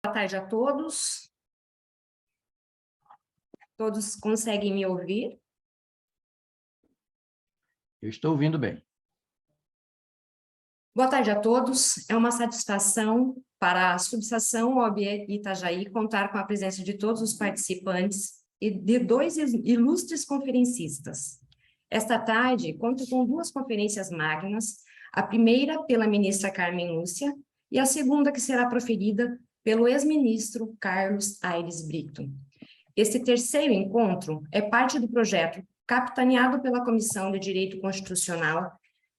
Boa tarde a todos. Todos conseguem me ouvir? Eu estou ouvindo bem. Boa tarde a todos. É uma satisfação para a subseção OAB Itajaí contar com a presença de todos os participantes e de dois ilustres conferencistas. Esta tarde, conto com duas conferências magnas, a primeira pela ministra Carmen Lúcia e a segunda que será proferida pelo ex-ministro Carlos Aires Brito. Este terceiro encontro é parte do projeto capitaneado pela Comissão de Direito Constitucional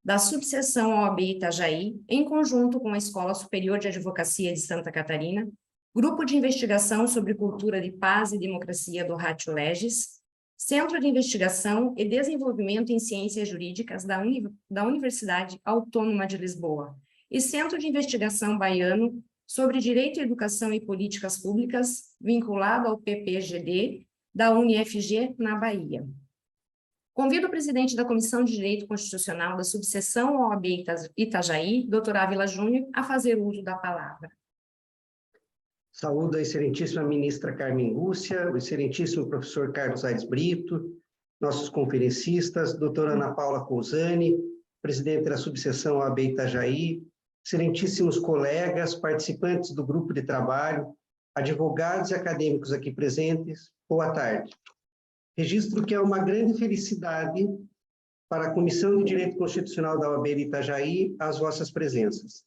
da subseção OAB Itajaí, em conjunto com a Escola Superior de Advocacia de Santa Catarina, Grupo de Investigação sobre Cultura de Paz e Democracia do Ratio Legis, Centro de Investigação e Desenvolvimento em Ciências Jurídicas da Universidade Autônoma de Lisboa e Centro de Investigação Baiano sobre Direito, Educação e Políticas Públicas, vinculado ao PPGD da UniFG, na Bahia. Convido o presidente da Comissão de Direito Constitucional da subseção OAB Itajaí, Dr. Ávila Júnior, a fazer uso da palavra. Saúdo a excelentíssima ministra Carmen Lúcia, o excelentíssimo professor Carlos Aires Brito, nossos conferencistas, doutora Ana Paula Cousani, presidente da subseção OAB Itajaí, excelentíssimos colegas, participantes do grupo de trabalho, advogados e acadêmicos aqui presentes, boa tarde. Registro que é uma grande felicidade para a Comissão de Direito Constitucional da OAB de Itajaí as vossas presenças.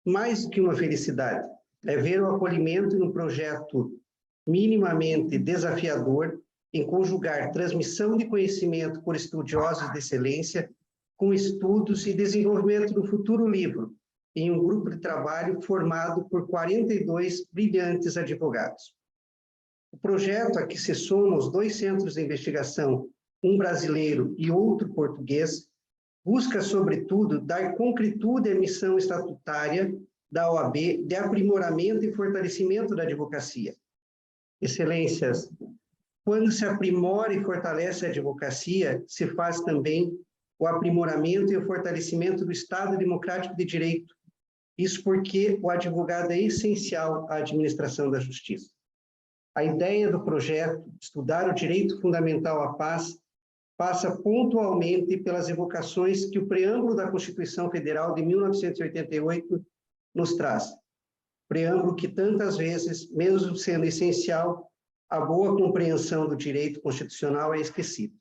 Mais do que uma felicidade, é ver o acolhimento em um projeto minimamente desafiador em conjugar transmissão de conhecimento por estudiosos de excelência com estudos e desenvolvimento do futuro livro, em um grupo de trabalho formado por 42 brilhantes advogados. O projeto a que se somam os dois centros de investigação, um brasileiro e outro português, busca, sobretudo, dar concretude à missão estatutária da OAB de aprimoramento e fortalecimento da advocacia. Excelências, quando se aprimora e fortalece a advocacia, se faz também o aprimoramento e o fortalecimento do Estado Democrático de Direito. Isso porque o advogado é essencial à administração da justiça. A ideia do projeto, estudar o direito fundamental à paz, passa pontualmente pelas evocações que o preâmbulo da Constituição Federal de 1988 nos traz. Preâmbulo que tantas vezes, mesmo sendo essencial, a boa compreensão do direito constitucional é esquecida.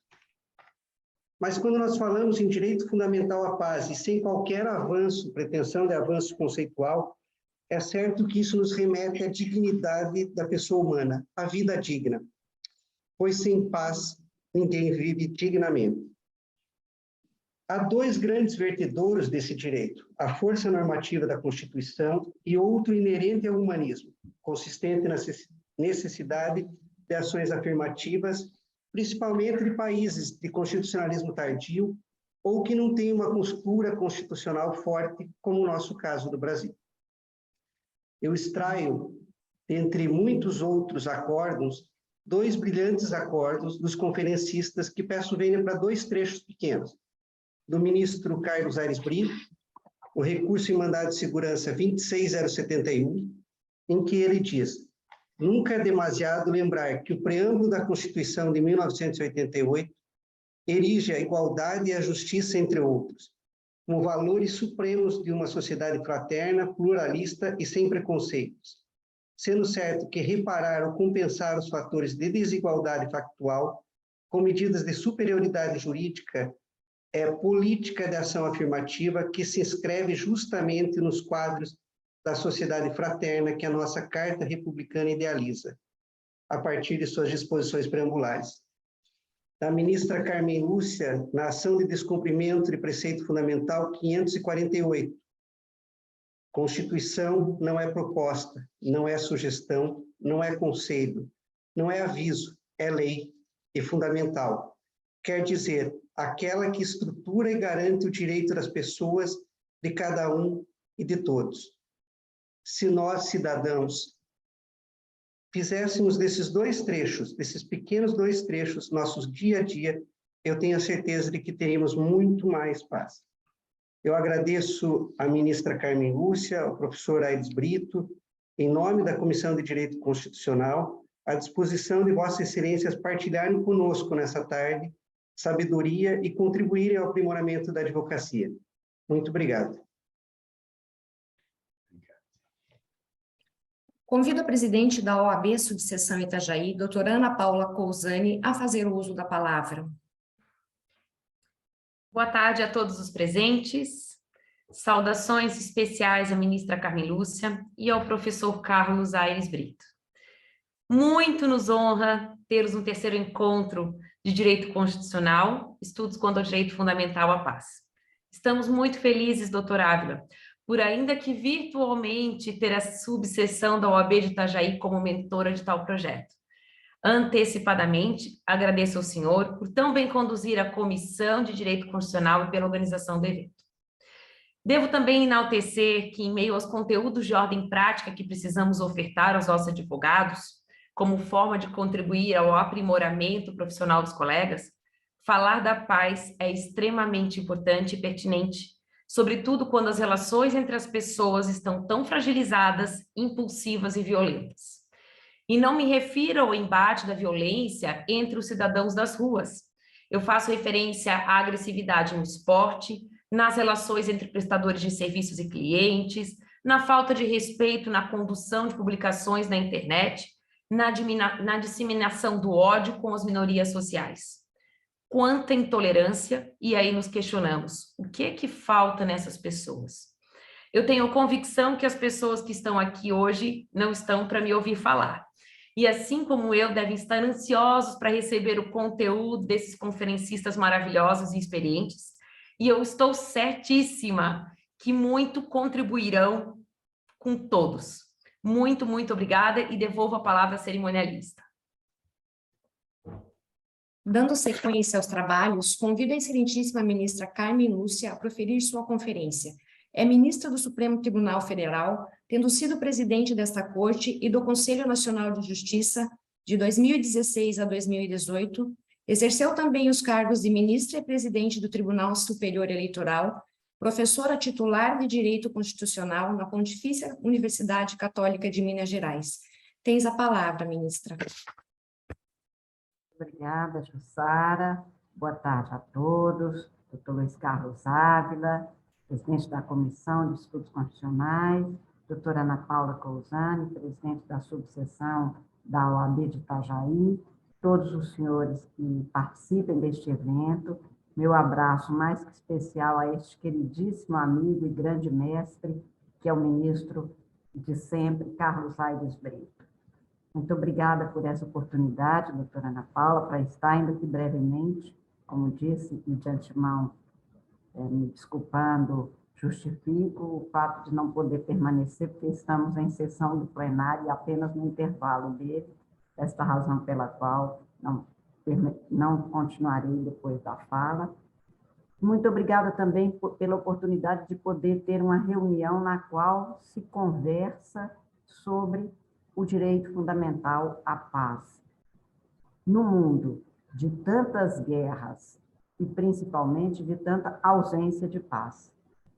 Mas quando nós falamos em direito fundamental à paz e sem qualquer avanço, pretensão de avanço conceitual, é certo que isso nos remete à dignidade da pessoa humana, à vida digna, pois sem paz ninguém vive dignamente. Há dois grandes vertedouros desse direito, a força normativa da Constituição e outro inerente ao humanismo, consistente na necessidade de ações afirmativas, principalmente de países de constitucionalismo tardio ou que não têm uma postura constitucional forte, como o nosso caso do Brasil. Eu extraio, entre muitos outros acórdons, dois brilhantes acórdons dos conferencistas que peço venham para dois trechos pequenos. Do ministro Carlos Aires Brito, o recurso em mandado de segurança 26071, em que ele diz: nunca é demasiado lembrar que o preâmbulo da Constituição de 1988 erige a igualdade e a justiça, entre outros, como valores supremos de uma sociedade fraterna, pluralista e sem preconceitos, sendo certo que reparar ou compensar os fatores de desigualdade factual com medidas de superioridade jurídica é política de ação afirmativa que se inscreve justamente nos quadros da sociedade fraterna que a nossa Carta Republicana idealiza, a partir de suas disposições preambulares. Da ministra Carmen Lúcia, na ação de descumprimento de preceito fundamental 548. Constituição não é proposta, não é sugestão, não é conselho, não é aviso, é lei e fundamental. Quer dizer, aquela que estrutura e garante o direito das pessoas, de cada um e de todos. Se nós, cidadãos, fizéssemos desses dois trechos, desses pequenos dois trechos, nossos dia a dia, eu tenho a certeza de que teríamos muito mais paz. Eu agradeço à ministra Carmen Lúcia, ao professor Aires Brito, em nome da Comissão de Direito Constitucional, à disposição de Vossas Excelências partilharem conosco nessa tarde sabedoria e contribuírem ao aprimoramento da advocacia. Muito obrigado. Convido a presidente da OAB Subseção Itajaí, doutora Ana Paula Cousani, a fazer o uso da palavra. Boa tarde a todos os presentes. Saudações especiais à ministra Carmen Lúcia e ao professor Carlos Aires Brito. Muito nos honra termos um terceiro encontro de Direito Constitucional, Estudos quanto ao Direito Fundamental à Paz. Estamos muito felizes, doutora Ávila, por ainda que virtualmente ter a subseção da OAB de Itajaí como mentora de tal projeto. Antecipadamente, agradeço ao senhor por tão bem conduzir a Comissão de Direito Constitucional e pela organização do evento. Devo também enaltecer que, em meio aos conteúdos de ordem prática que precisamos ofertar aos nossos advogados, como forma de contribuir ao aprimoramento profissional dos colegas, falar da paz é extremamente importante e pertinente, sobretudo quando as relações entre as pessoas estão tão fragilizadas, impulsivas e violentas. E não me refiro ao embate da violência entre os cidadãos das ruas. Eu faço referência à agressividade no esporte, nas relações entre prestadores de serviços e clientes, na falta de respeito na condução de publicações na internet, na disseminação do ódio com as minorias sociais. Quanta intolerância, e aí nos questionamos, o que é que falta nessas pessoas? Eu tenho convicção que as pessoas que estão aqui hoje não estão para me ouvir falar. E assim como eu, devem estar ansiosos para receber o conteúdo desses conferencistas maravilhosos e experientes, e eu estou certíssima que muito contribuirão com todos. Muito, muito obrigada e devolvo a palavra à cerimonialista. Dando sequência aos trabalhos, convido a excelentíssima ministra Carmen Lúcia a proferir sua conferência. É ministra do Supremo Tribunal Federal, tendo sido presidente desta Corte e do Conselho Nacional de Justiça de 2016 a 2018, exerceu também os cargos de ministra e presidente do Tribunal Superior Eleitoral, professora titular de Direito Constitucional na Pontifícia Universidade Católica de Minas Gerais. Tens a palavra, ministra. Obrigada, Jussara. Boa tarde a todos. Doutor Luiz Carlos Ávila, presidente da Comissão de Estudos Constitucionais, doutora Ana Paula Cousani, presidente da subseção da OAB de Itajaí, todos os senhores que participem deste evento, meu abraço mais que especial a este queridíssimo amigo e grande mestre, que é o ministro de sempre, Carlos Aires Brito. Muito obrigada por essa oportunidade, doutora Ana Paula, para estar, ainda que brevemente, como disse, e de antemão, me desculpando, justifico o fato de não poder permanecer, porque estamos em sessão do plenário e apenas no intervalo dele, esta razão pela qual não continuarei depois da fala. Muito obrigada também pela oportunidade de poder ter uma reunião na qual se conversa sobre o direito fundamental à paz. No mundo de tantas guerras e principalmente de tanta ausência de paz,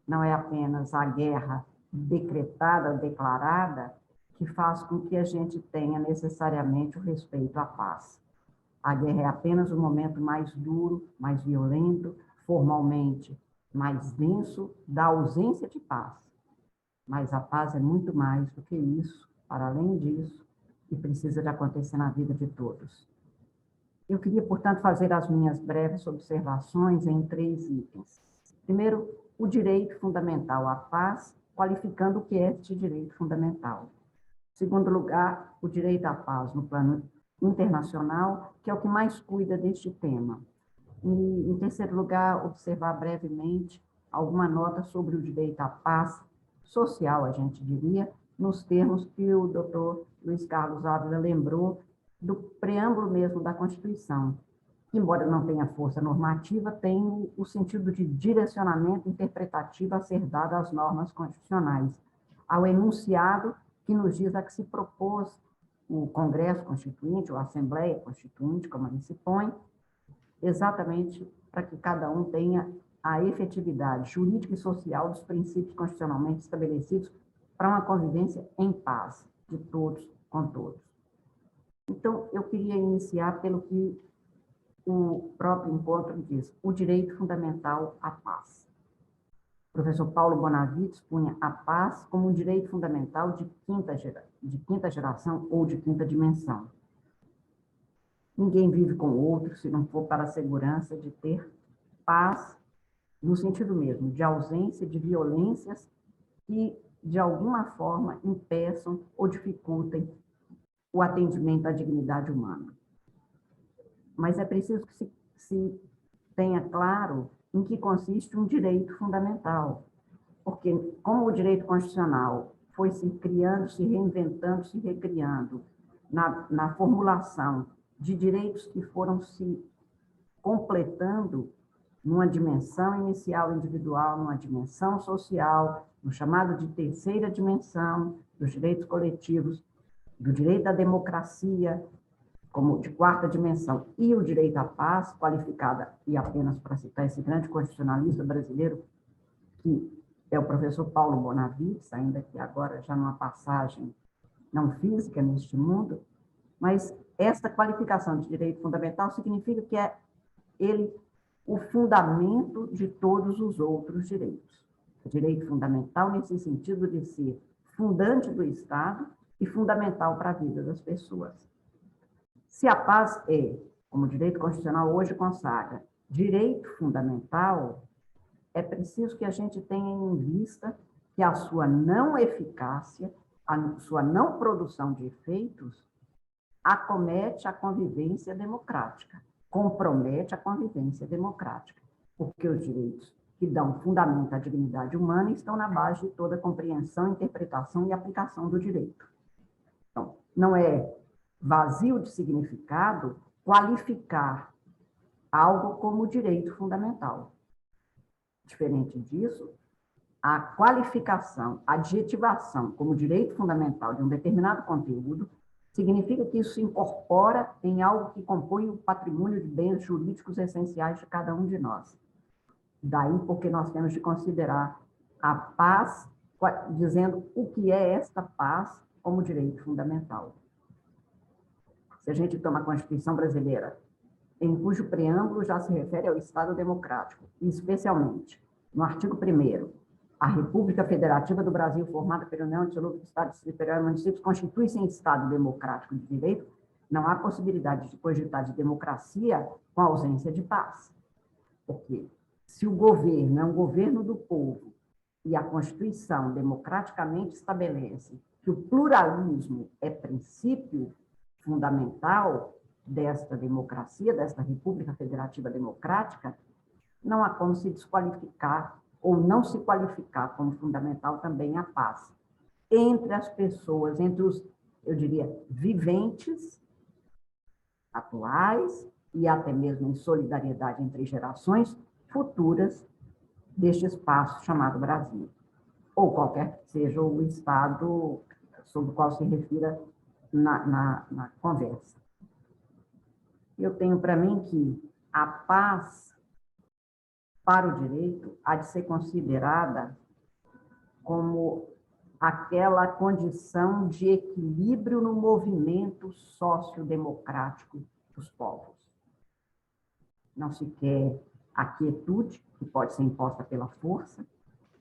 não é apenas a guerra decretada, declarada, que faz com que a gente tenha necessariamente o respeito à paz. A guerra é apenas o momento mais duro, mais violento, formalmente mais denso da ausência de paz. Mas a paz é muito mais do que isso, para além disso, e precisa de acontecer na vida de todos. Eu queria, portanto, fazer as minhas breves observações em 3 itens. Primeiro, o direito fundamental à paz, qualificando o que é este direito fundamental. Em segundo lugar, o direito à paz no plano internacional, que é o que mais cuida deste tema. E, em terceiro lugar, observar brevemente alguma nota sobre o direito à paz social, a gente diria, nos termos que o doutor Luiz Carlos Ávila lembrou do preâmbulo mesmo da Constituição. Embora não tenha força normativa, tem o sentido de direcionamento interpretativo a ser dado às normas constitucionais, ao enunciado que nos diz a que se propôs o Congresso Constituinte, ou a Assembleia Constituinte, como ele se põe, exatamente para que cada um tenha a efetividade jurídica e social dos princípios constitucionalmente estabelecidos para uma convivência em paz, de todos com todos. Então, eu queria iniciar pelo que o próprio encontro diz, o direito fundamental à paz. O professor Paulo Bonavides punha a paz como um direito fundamental de quinta geração ou de quinta dimensão. Ninguém vive com o outro se não for para a segurança de ter paz, no sentido mesmo, de ausência de violências que, de alguma forma, impeçam ou dificultem o atendimento à dignidade humana. Mas é preciso que se tenha claro em que consiste um direito fundamental, porque como o direito constitucional foi se criando, se reinventando, se recriando na formulação de direitos que foram se completando numa dimensão inicial individual, numa dimensão social, no chamado de terceira dimensão, dos direitos coletivos, do direito à democracia, como de quarta dimensão, e o direito à paz, qualificada, e apenas para citar esse grande constitucionalista brasileiro, que é o professor Paulo Bonavides, ainda que agora já numa passagem não física neste mundo, mas esta qualificação de direito fundamental significa que é ele o fundamento de todos os outros direitos. O direito fundamental nesse sentido de ser fundante do Estado e fundamental para a vida das pessoas. Se a paz é, como o direito constitucional hoje consagra, direito fundamental, é preciso que a gente tenha em vista que a sua não eficácia, a sua não produção de efeitos, acomete a convivência democrática, compromete a convivência democrática, porque os direitos que dão fundamento à dignidade humana estão na base de toda compreensão, interpretação e aplicação do direito. Então, não é vazio de significado qualificar algo como direito fundamental. Diferente disso, a qualificação, a adjetivação como direito fundamental de um determinado conteúdo significa que isso se incorpora em algo que compõe o patrimônio de bens jurídicos essenciais de cada um de nós. Daí porque nós temos de considerar a paz, dizendo o que é esta paz como direito fundamental. Se a gente toma a Constituição brasileira, em cujo preâmbulo já se refere ao Estado democrático, e especialmente no artigo 1º, a República Federativa do Brasil, formada pela União Indissolúvel do Estado, Distrito Federal e Municípios, constitui-se em Estado democrático de direito, não há possibilidade de cogitar de democracia com a ausência de paz. Porque se o governo é um governo do povo e a Constituição democraticamente estabelece que o pluralismo é princípio fundamental desta democracia, desta República Federativa Democrática, não há como se desqualificar ou não se qualificar como fundamental também a paz entre as pessoas, entre os, eu diria, viventes, atuais, e até mesmo em solidariedade entre gerações futuras deste espaço chamado Brasil, ou qualquer que seja o Estado sobre o qual se refira na conversa. Eu tenho para mim que a paz para o direito há de ser considerada como aquela condição de equilíbrio no movimento sociodemocrático dos povos. Não se quer a quietude, que pode ser imposta pela força,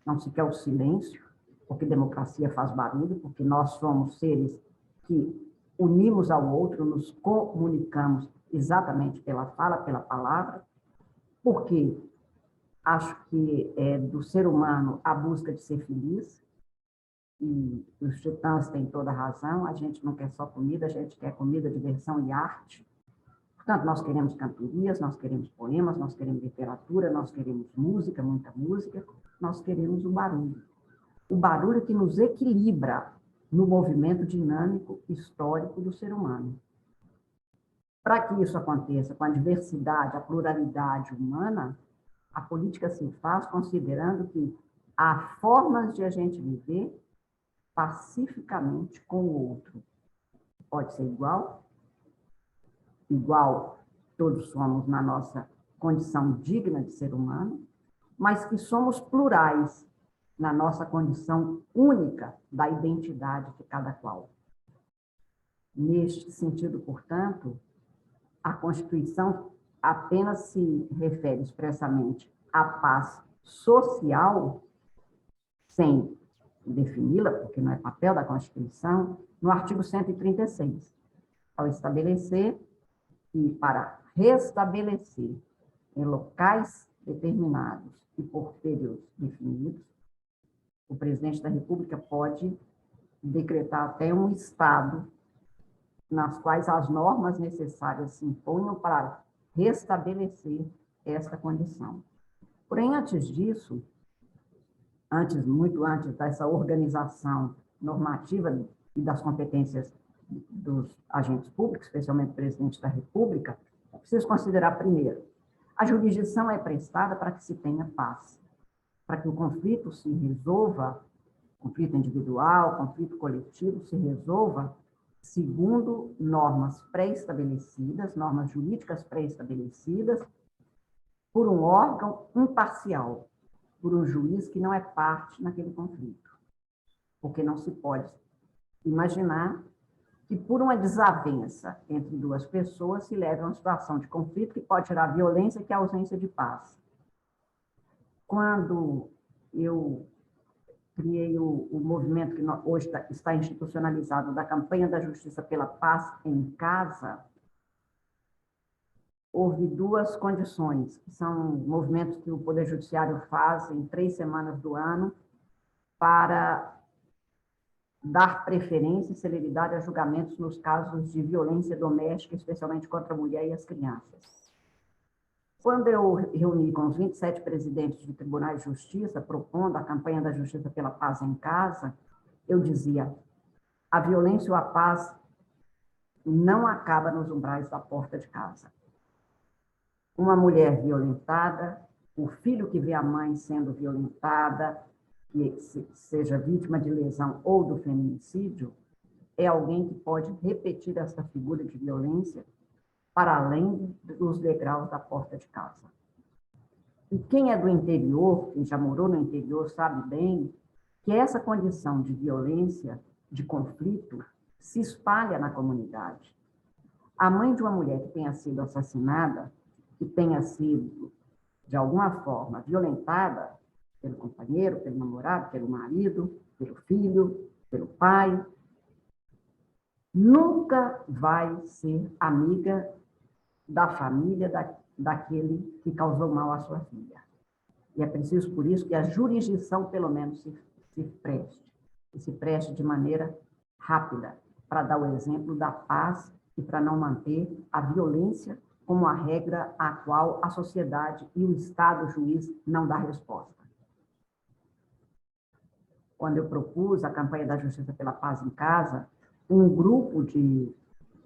não se quer o silêncio, porque democracia faz barulho, porque nós somos seres que unimos ao outro, nos comunicamos exatamente pela fala, pela palavra, porque acho que é do ser humano a busca de ser feliz, e os titãs têm toda a razão, a gente não quer só comida, a gente quer comida, diversão e arte. Portanto, nós queremos cantorias, nós queremos poemas, nós queremos literatura, nós queremos música, muita música, nós queremos o barulho que nos equilibra no movimento dinâmico histórico do ser humano. Para que isso aconteça com a diversidade, a pluralidade humana, a política se faz considerando que há formas de a gente viver pacificamente com o outro. Pode ser igual, todos somos na nossa condição digna de ser humano, mas que somos plurais na nossa condição única da identidade de cada qual. Neste sentido, portanto, a Constituição apenas se refere expressamente à paz social, sem defini-la, porque não é papel da Constituição, no artigo 136, ao estabelecer que, para restabelecer em locais determinados e por períodos definidos, o presidente da República pode decretar até um estado nas quais as normas necessárias se imponham para restabelecer esta condição. Porém, antes disso, muito antes dessa organização normativa e das competências dos agentes públicos, especialmente o presidente da República, é preciso considerar primeiro, a jurisdição é prestada para que se tenha paz, para que o conflito se resolva, conflito individual, conflito coletivo, se resolva segundo normas pré-estabelecidas, normas jurídicas pré-estabelecidas, por um órgão imparcial, por um juiz que não é parte naquele conflito. Porque não se pode imaginar que, por uma desavença entre duas pessoas, se leve a uma situação de conflito que pode gerar violência, que é a ausência de paz. Quando eu criei o movimento que hoje está institucionalizado da campanha da Justiça pela Paz em Casa, houve duas condições, que são movimentos que o Poder Judiciário faz em 3 semanas do ano para dar preferência e celeridade a julgamentos nos casos de violência doméstica, especialmente contra a mulher e as crianças. Quando eu reuni com os 27 presidentes de tribunais de justiça, propondo a campanha da Justiça pela Paz em Casa, eu dizia, a violência ou a paz não acaba nos umbrais da porta de casa. Uma mulher violentada, o filho que vê a mãe sendo violentada, que seja vítima de lesão ou do feminicídio, é alguém que pode repetir essa figura de violência para além dos degraus da porta de casa. E quem é do interior, quem já morou no interior, sabe bem que essa condição de violência, de conflito, se espalha na comunidade. A mãe de uma mulher que tenha sido assassinada, que tenha sido, de alguma forma, violentada pelo companheiro, pelo namorado, pelo marido, pelo filho, pelo pai, nunca vai ser amiga da família daquele que causou mal à sua filha. E é preciso, por isso, que a jurisdição, pelo menos, se preste de maneira rápida, para dar o exemplo da paz e para não manter a violência como a regra à qual a sociedade e o Estado juiz não dá resposta. Quando eu propus a campanha da Justiça pela Paz em Casa, um grupo de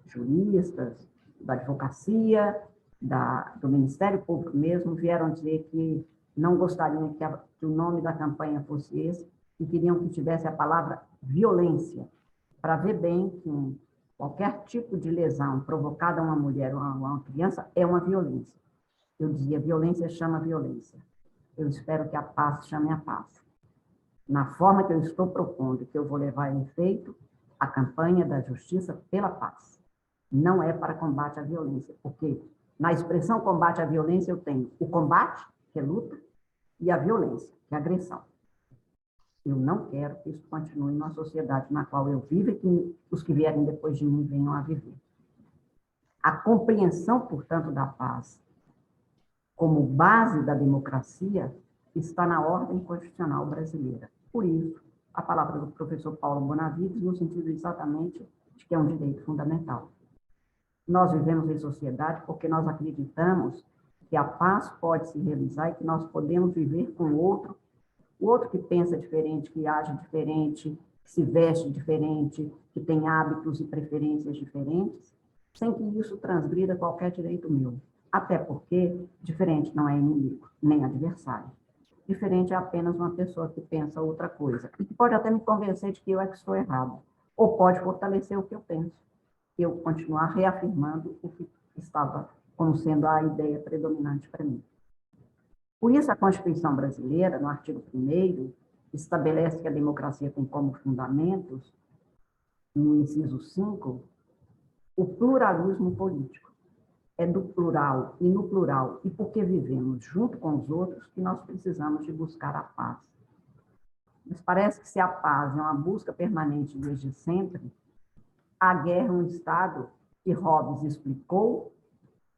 juristas, da advocacia, do Ministério Público mesmo, vieram dizer que não gostariam que o nome da campanha fosse esse, e queriam que tivesse a palavra violência, para ver bem que qualquer tipo de lesão provocada a uma mulher ou a uma criança é uma violência. Eu dizia, violência chama violência. Eu espero que a paz chame a paz. Na forma que eu estou propondo, que eu vou levar em efeito, a campanha da Justiça pela Paz. Não é para combate à violência, porque na expressão combate à violência eu tenho o combate, que é luta, e a violência, que é agressão. Eu não quero que isso continue numa sociedade na qual eu vivo e que os que vierem depois de mim venham a viver. A compreensão, portanto, da paz como base da democracia está na ordem constitucional brasileira. Por isso, a palavra do professor Paulo Bonavides, no sentido exatamente de que é um direito fundamental. Nós vivemos em sociedade porque nós acreditamos que a paz pode se realizar e que nós podemos viver com o outro que pensa diferente, que age diferente, que se veste diferente, que tem hábitos e preferências diferentes, sem que isso transgrida qualquer direito meu. Até porque diferente não é inimigo, nem adversário. Diferente é apenas uma pessoa que pensa outra coisa, e que pode até me convencer de que eu é que estou errado, ou pode fortalecer o que eu penso, eu continuar reafirmando o que estava como sendo a ideia predominante para mim. Por isso, a Constituição brasileira, no artigo 1º, estabelece que a democracia tem como fundamentos, no inciso 5, o pluralismo político. É do plural e no plural, e porque vivemos junto com os outros, que nós precisamos de buscar a paz. Mas parece que se a paz é uma busca permanente desde sempre, a guerra é um estado que Hobbes explicou,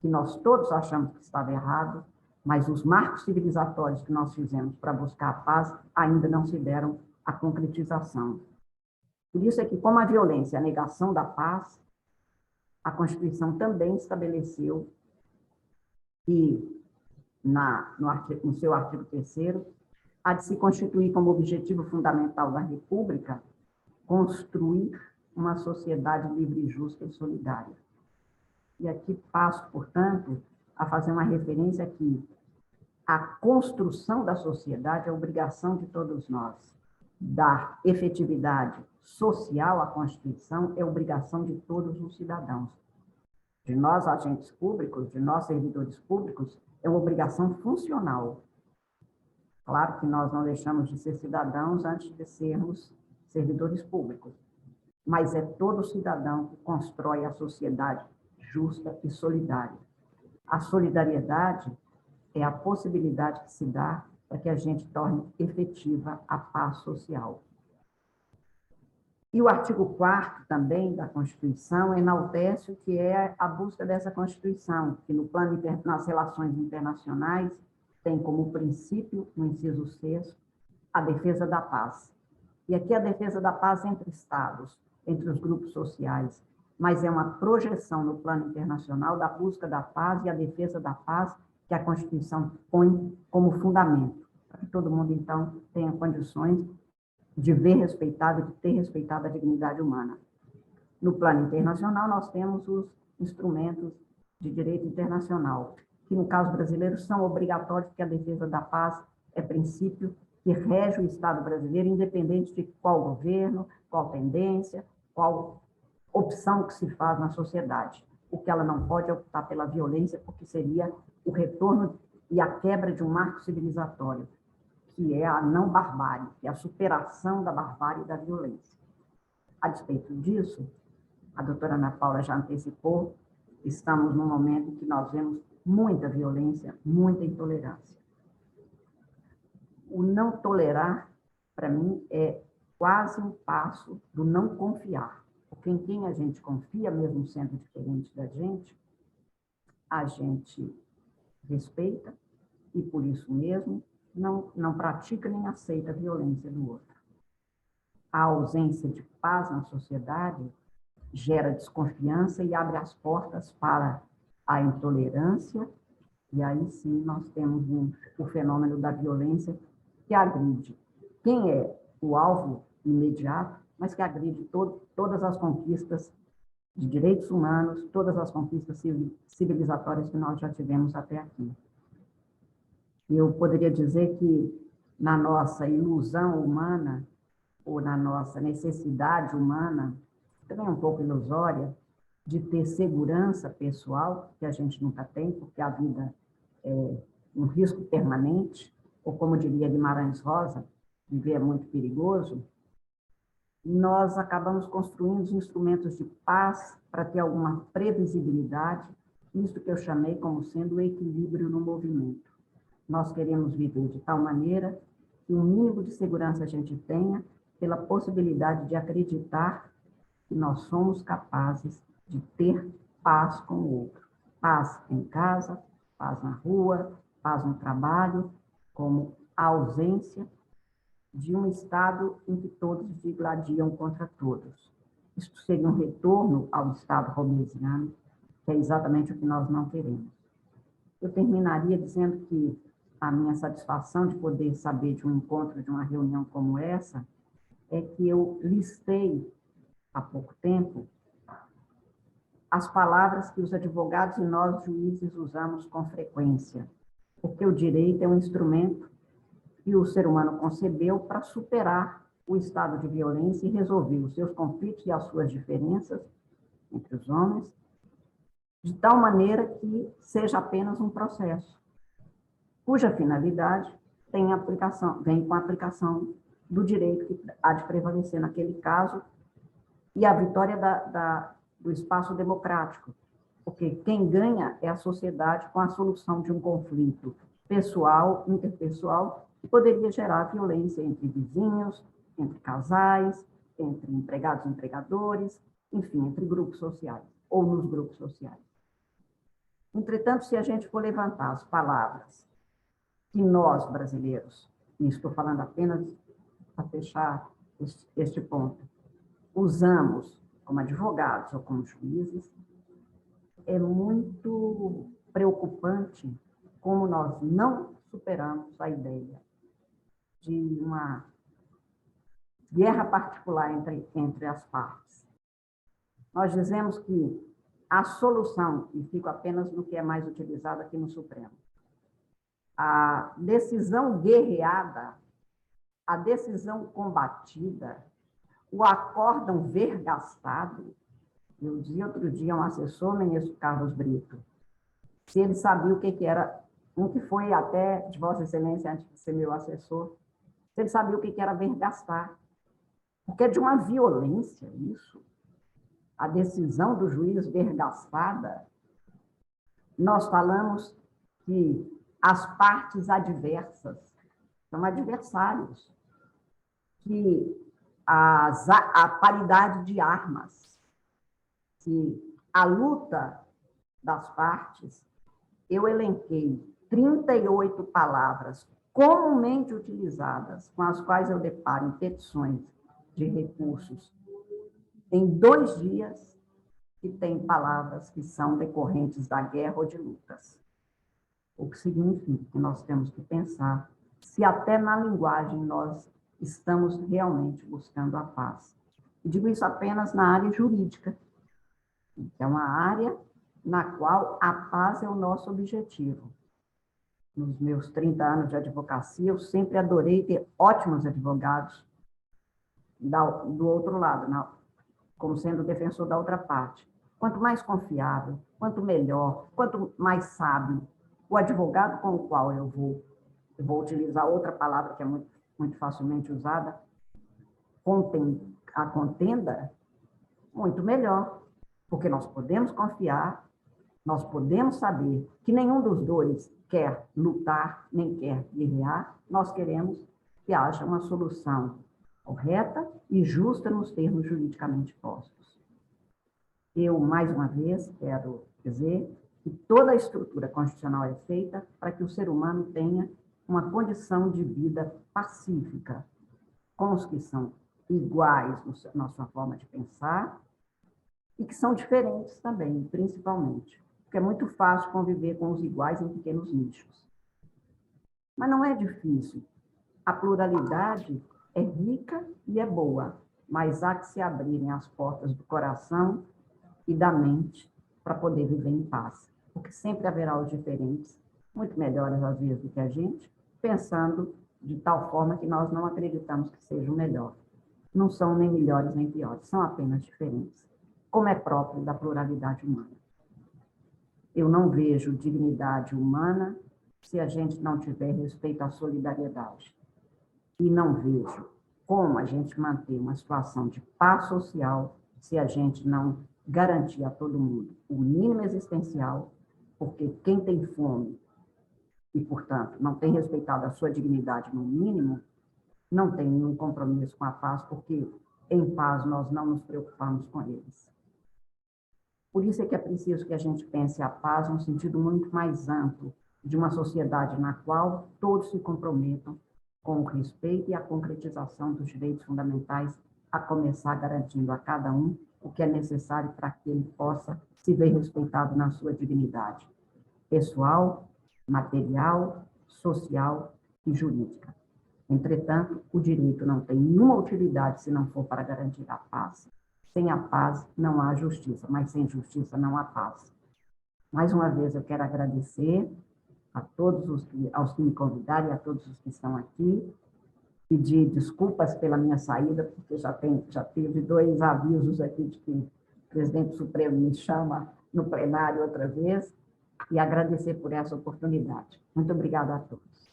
que nós todos achamos que estava errado, mas os marcos civilizatórios que nós fizemos para buscar a paz ainda não se deram a concretização. Por isso é que, como a violência é a negação da paz, a Constituição também estabeleceu que, no seu artigo 3º, há de se constituir como objetivo fundamental da República construir uma sociedade livre, justa e solidária. E aqui passo, portanto, a fazer uma referência que a construção da sociedade é obrigação de todos nós. Dar efetividade social à Constituição é obrigação de todos os cidadãos. De nós, agentes públicos, de nós, servidores públicos, é uma obrigação funcional. Claro que nós não deixamos de ser cidadãos antes de sermos servidores públicos, mas é todo cidadão que constrói a sociedade justa e solidária. A solidariedade é a possibilidade que se dá para que a gente torne efetiva a paz social. E o artigo 4º também da Constituição enaltece o que é a busca dessa Constituição, que no plano nas relações internacionais tem como princípio, no inciso 6º, a defesa da paz. E aqui a defesa da paz entre Estados, entre os grupos sociais, mas é uma projeção no plano internacional da busca da paz e a defesa da paz que a Constituição põe como fundamento, para que todo mundo, então, tenha condições de ver respeitado, de ter respeitado a dignidade humana. No plano internacional, nós temos os instrumentos de direito internacional, que, no caso brasileiro, são obrigatórios, porque a defesa da paz é princípio que rege o Estado brasileiro, independente de qual governo, qual tendência, qual opção que se faz na sociedade. O que ela não pode é optar pela violência, porque seria o retorno e a quebra de um marco civilizatório, que é a não barbárie, que é a superação da barbárie e da violência. A despeito disso, a doutora Ana Paula já antecipou, estamos num momento em que nós vemos muita violência, muita intolerância. O não tolerar, para mim, é quase um passo do não confiar. Porque em quem a gente confia, mesmo sendo diferente da gente, a gente respeita e, por isso mesmo, não pratica nem aceita a violência do outro. A ausência de paz na sociedade gera desconfiança e abre as portas para a intolerância, e aí sim nós temos o fenômeno da violência que agride quem é o alvo imediato, mas que agride todas as conquistas de direitos humanos, todas as conquistas civilizatórias que nós já tivemos até aqui. Eu poderia dizer que na nossa ilusão humana, ou na nossa necessidade humana, também um pouco ilusória, de ter segurança pessoal, que a gente nunca tem, porque a vida é um risco permanente, ou como diria Guimarães Rosa, viver é muito perigoso, nós acabamos construindo os instrumentos de paz para ter alguma previsibilidade, isso que eu chamei como sendo o equilíbrio no movimento. Nós queremos viver de tal maneira que o mínimo de segurança a gente tenha pela possibilidade de acreditar que nós somos capazes de ter paz com o outro. Paz em casa, paz na rua, paz no trabalho, como a ausência de um Estado em que todos digladiam contra todos. Isso seria um retorno ao Estado hobbesiano, que é exatamente o que nós não queremos. Eu terminaria dizendo que a minha satisfação de poder saber de um encontro, de uma reunião como essa, é que eu listei, há pouco tempo, as palavras que os advogados e nós, juízes, usamos com frequência, porque o direito é um instrumento que o ser humano concebeu para superar o estado de violência e resolver os seus conflitos e as suas diferenças entre os homens, de tal maneira que seja apenas um processo, cuja finalidade vem com a aplicação do direito que há de prevalecer naquele caso e a vitória do espaço democrático, porque quem ganha é a sociedade com a solução de um conflito pessoal, interpessoal, que poderia gerar violência entre vizinhos, entre casais, entre empregados e empregadores, enfim, entre grupos sociais, ou nos grupos sociais. Entretanto, se a gente for levantar as palavras que nós, brasileiros, e estou falando apenas para fechar este ponto, usamos como advogados ou como juízes, é muito preocupante como nós não superamos a ideia de uma guerra particular entre as partes. Nós dizemos que a solução, e fico apenas no que é mais utilizado aqui no Supremo, a decisão guerreada, a decisão combatida, o acórdão vergastado. Eu dizia outro dia a um assessor, o ministro Carlos Brito, se ele sabia o que era, um que foi até de Vossa Excelência antes de ser meu assessor, se ele sabia o que era vergastar. Porque é de uma violência isso. A decisão do juiz vergastada. Nós falamos que as partes adversas são adversários, que a paridade de armas, que a luta das partes, eu elenquei 38 palavras comumente utilizadas, com as quais eu deparo em petições de recursos, em 2 dias, que tem palavras que são decorrentes da guerra ou de lutas. O que significa que nós temos que pensar se até na linguagem nós estamos realmente buscando a paz. E digo isso apenas na área jurídica, que é uma área na qual a paz é o nosso objetivo. Nos meus 30 anos de advocacia, eu sempre adorei ter ótimos advogados do outro lado, como sendo defensor da outra parte. Quanto mais confiável, quanto melhor, quanto mais sábio o advogado com o qual eu vou utilizar outra palavra que é muito facilmente usada, a contenda, muito melhor, porque nós podemos confiar, nós podemos saber que nenhum dos dois quer lutar, nem quer guerrear, nós queremos que haja uma solução correta e justa nos termos juridicamente postos. Eu, mais uma vez, quero dizer que toda a estrutura constitucional é feita para que o ser humano tenha uma condição de vida pacífica, com os que são iguais na sua forma de pensar e que são diferentes também, principalmente, porque é muito fácil conviver com os iguais em pequenos nichos. Mas não é difícil. A pluralidade é rica e é boa, mas há que se abrirem as portas do coração e da mente para poder viver em paz, porque sempre haverá os diferentes, muito melhores às vezes do que a gente, pensando de tal forma que nós não acreditamos que sejam melhor. Não são nem melhores nem piores, são apenas diferentes, como é próprio da pluralidade humana. Eu não vejo dignidade humana se a gente não tiver respeito à solidariedade. E não vejo como a gente manter uma situação de paz social se a gente não garantir a todo mundo o mínimo existencial, porque quem tem fome e, portanto, não tem respeitado a sua dignidade no mínimo, não tem nenhum compromisso com a paz, porque em paz nós não nos preocupamos com eles. Por isso é que é preciso que a gente pense a paz num sentido muito mais amplo, de uma sociedade na qual todos se comprometam com o respeito e a concretização dos direitos fundamentais, a começar garantindo a cada um o que é necessário para que ele possa se ver respeitado na sua dignidade pessoal, material, social e jurídica. Entretanto, o direito não tem nenhuma utilidade se não for para garantir a paz. Sem a paz não há justiça, mas sem justiça não há paz. Mais uma vez eu quero agradecer a todos aos que me convidaram e a todos os que estão aqui, pedir desculpas pela minha saída, porque já teve 2 avisos aqui de que o presidente Supremo me chama no plenário outra vez, e agradecer por essa oportunidade. Muito obrigada a todos.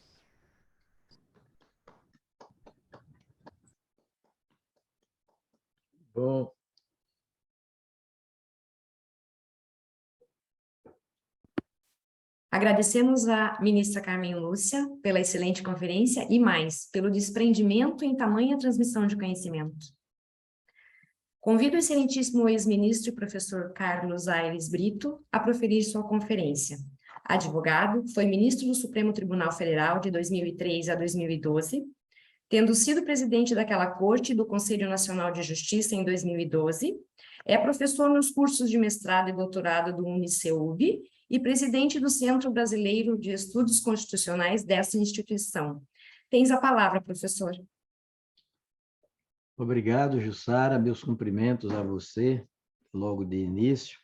Bom, Agradecemos à ministra Carmen Lúcia pela excelente conferência e mais, pelo desprendimento em tamanha transmissão de conhecimento. Convido o excelentíssimo ex-ministro e professor Carlos Aires Brito a proferir sua conferência. Advogado, foi ministro do Supremo Tribunal Federal de 2003 a 2012, tendo sido presidente daquela corte e do Conselho Nacional de Justiça em 2012, é professor nos cursos de mestrado e doutorado do UniCeub e presidente do Centro Brasileiro de Estudos Constitucionais dessa instituição. Tens a palavra, professor. obrigado, Jussara. Meus cumprimentos a você, logo de início.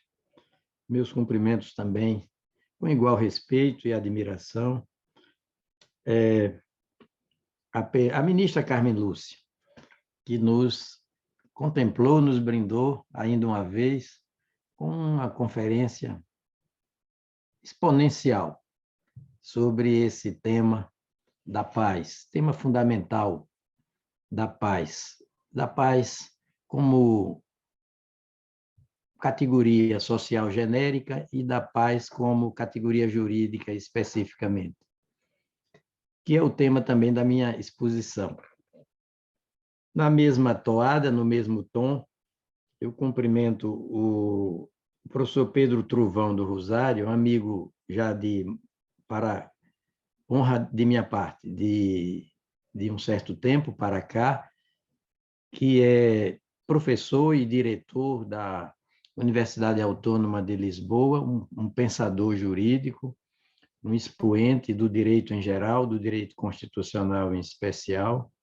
Meus cumprimentos também, com igual respeito e admiração, a ministra Carmen Lúcia, que nos contemplou, nos brindou, ainda uma vez, com uma conferência exponencial sobre esse tema da paz, tema fundamental da paz como categoria social genérica e da paz como categoria jurídica especificamente, que é o tema também da minha exposição. Na mesma toada, no mesmo tom, eu cumprimento o professor Pedro Truvão do Rosário, amigo já para honra de minha parte, de um certo tempo para cá, que é professor e diretor da Universidade Autônoma de Lisboa, um pensador jurídico, um expoente do direito em geral, do direito constitucional em especial,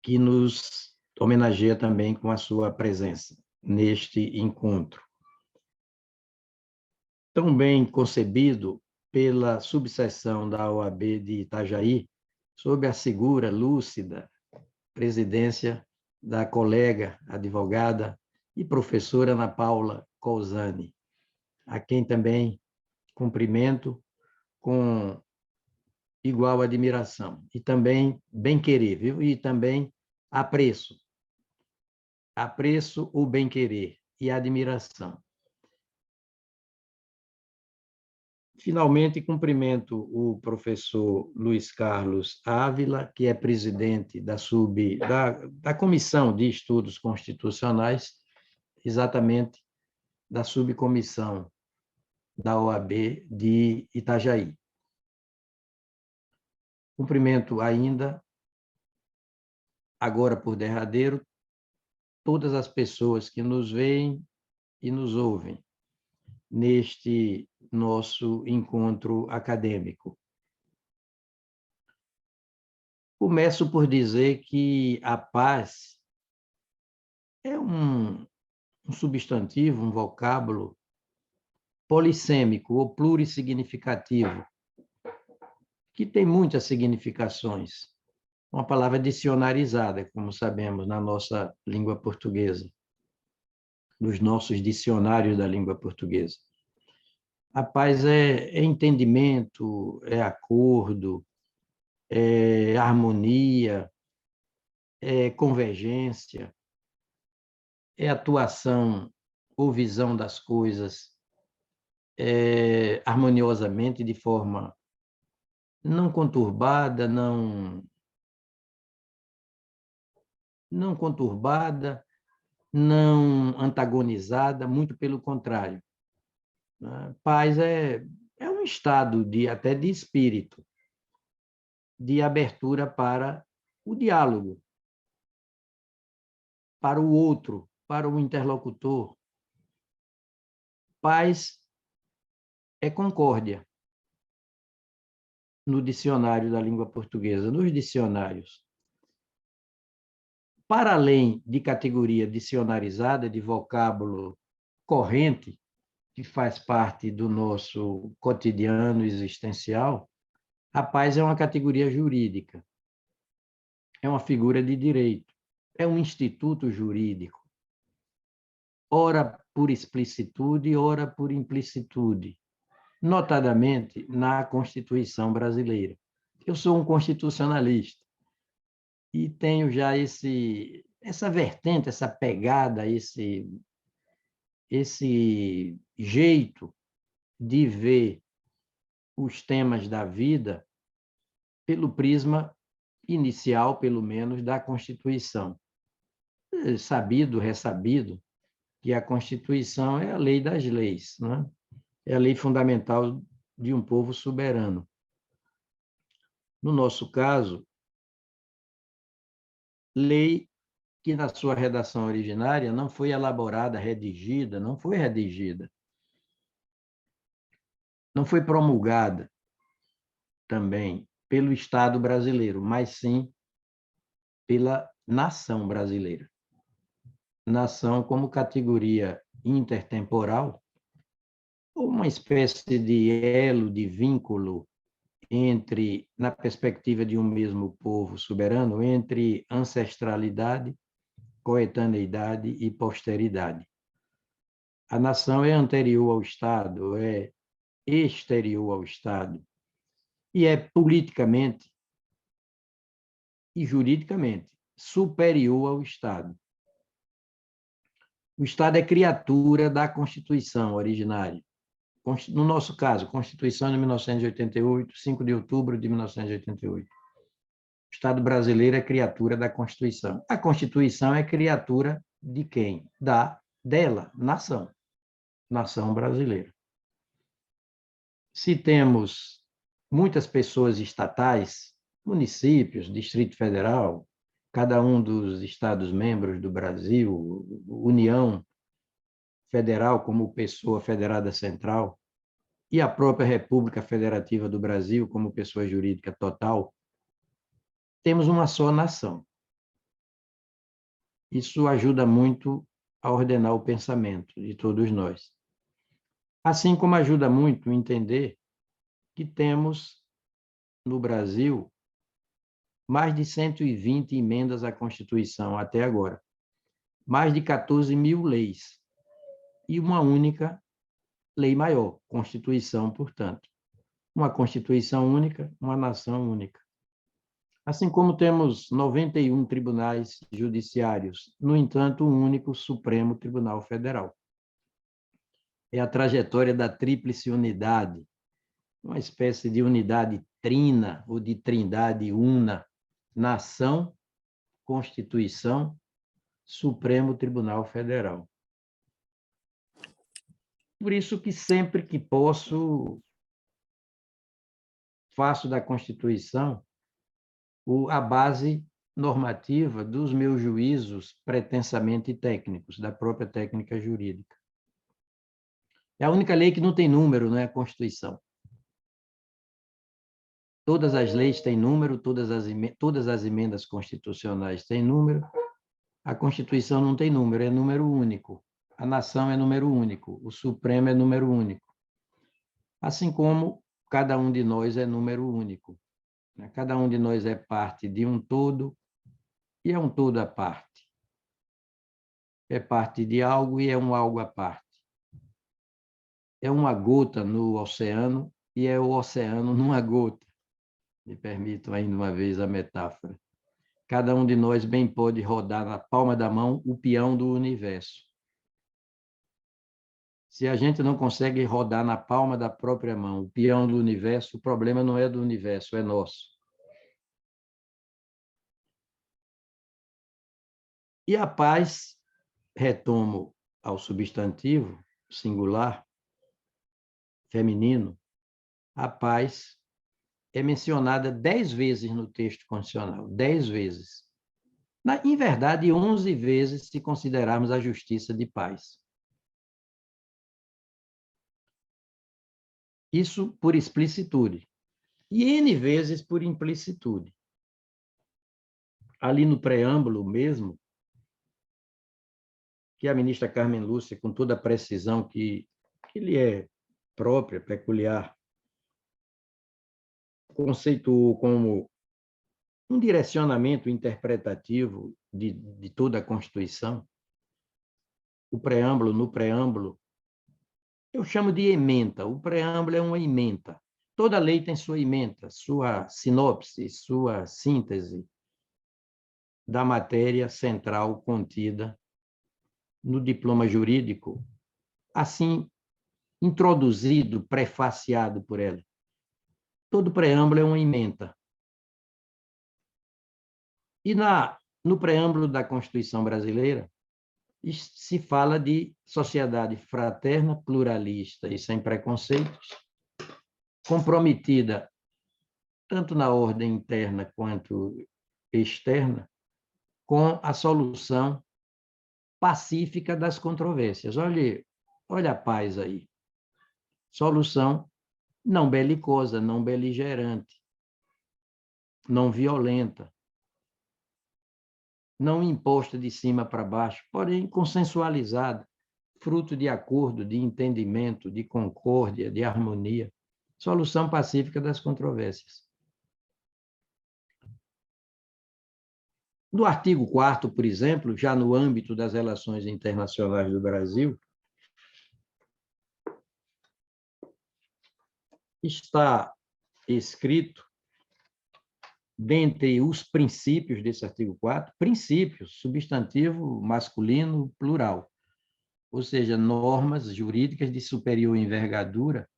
que nos homenageia também com a sua presença neste encontro. Tão bem concebido pela subseção da OAB de Itajaí, sob a segura, lúcida presidência da colega, advogada e professora Ana Paula Cousani, a quem também cumprimento com igual admiração e também bem-querer, viu? E também apreço o bem-querer e a admiração. Finalmente, cumprimento o professor Luiz Carlos Ávila, que é presidente da Comissão de Estudos Constitucionais, exatamente da subcomissão da OAB de Itajaí. Cumprimento ainda, agora por derradeiro, todas as pessoas que nos veem e nos ouvem neste nosso encontro acadêmico. Começo por dizer que a paz é um substantivo, um vocábulo polissêmico ou plurissignificativo, que tem muitas significações. Uma palavra dicionarizada, como sabemos, na nossa língua portuguesa, nos nossos dicionários da língua portuguesa. A paz é entendimento, é acordo, é harmonia, é convergência, é atuação ou visão das coisas harmoniosamente, de forma não conturbada, não conturbada, não antagonizada, muito pelo contrário. Paz é um estado até de espírito, de abertura para o diálogo, para o outro, para o interlocutor. Paz é concórdia, no dicionário da língua portuguesa, nos dicionários. Para além de categoria dicionarizada, de vocábulo corrente, que faz parte do nosso cotidiano existencial, a paz é uma categoria jurídica, é uma figura de direito, é um instituto jurídico, ora por explicitude, ora por implicitude, notadamente na Constituição brasileira. Eu sou um constitucionalista e tenho já esse essa vertente, essa pegada, esse jeito de ver os temas da vida pelo prisma inicial, pelo menos, da Constituição. É sabido, ressabido, que a Constituição é a lei das leis, né? É a lei fundamental de um povo soberano. No nosso caso, lei que, na sua redação originária, não foi elaborada, redigida, não foi redigida, não foi promulgada também pelo Estado brasileiro, mas sim pela nação brasileira. Nação como categoria intertemporal, uma espécie de elo, de vínculo entre, na perspectiva de um mesmo povo soberano, entre ancestralidade, coetaneidade e posteridade. A nação é anterior ao Estado, é exterior ao Estado, e é politicamente e juridicamente superior ao Estado. O Estado é criatura da Constituição originária. No nosso caso, Constituição de 1988, 5 de outubro de 1988. O Estado brasileiro é criatura da Constituição. A Constituição é criatura de quem? Dela, nação. Nação brasileira. Se temos muitas pessoas estatais, municípios, Distrito Federal, cada um dos Estados-membros do Brasil, União Federal como pessoa federada central, e a própria República Federativa do Brasil como pessoa jurídica total, temos uma só nação. Isso ajuda muito a ordenar o pensamento de todos nós. Assim como ajuda muito entender que temos, no Brasil, mais de 120 emendas à Constituição até agora, mais de 14 mil leis, e uma única lei maior, Constituição, portanto. Uma Constituição única, uma nação única. Assim como temos 91 tribunais judiciários, no entanto, um único Supremo Tribunal Federal. É a trajetória da tríplice unidade, uma espécie de unidade trina ou de trindade una, nação, Constituição, Supremo Tribunal Federal. Por isso que sempre que posso, faço da Constituição a base normativa dos meus juízos pretensamente técnicos, da própria técnica jurídica. É a única lei que não tem número, não é a Constituição. Todas as leis têm número, todas as emendas constitucionais têm número. A Constituição não tem número, é número único. A nação é número único, o Supremo é número único. Assim como cada um de nós é número único. Cada um de nós é parte de um todo e é um todo à parte. É parte de algo e é um algo à parte. É uma gota no oceano e é o oceano numa gota. Me permitam ainda uma vez a metáfora. Cada um de nós bem pode rodar na palma da mão o peão do universo. Se a gente não consegue rodar na palma da própria mão o peão do universo, o problema não é do universo, é nosso. E a paz, retomo ao substantivo singular, feminino, a paz é mencionada 10 vezes no texto constitucional, 10 vezes. Em verdade, 11 vezes se considerarmos a justiça de paz. Isso por explicitude. E N vezes por implicitude. Ali no preâmbulo mesmo, que a ministra Carmen Lúcia, com toda a precisão que lhe é própria, peculiar, conceituou como um direcionamento interpretativo de toda a Constituição, no preâmbulo, eu chamo de ementa. O preâmbulo é uma ementa. Toda lei tem sua ementa, sua sinopse, sua síntese. da matéria central contida no diploma jurídico, assim introduzido, prefaciado por ela. Todo preâmbulo é uma ementa. E no preâmbulo da Constituição brasileira, se fala de sociedade fraterna, pluralista e sem preconceitos, comprometida tanto na ordem interna quanto externa, com a solução pacífica das controvérsias. Olha a paz aí. Solução não belicosa, não beligerante, não violenta, não imposta de cima para baixo, porém consensualizada, fruto de acordo, de entendimento, de concórdia, de harmonia. Solução pacífica das controvérsias. No artigo 4º, por exemplo, já no âmbito das relações internacionais do Brasil, está escrito, dentre os princípios desse artigo 4º, princípios, substantivo masculino plural, ou seja, normas jurídicas de superior envergadura,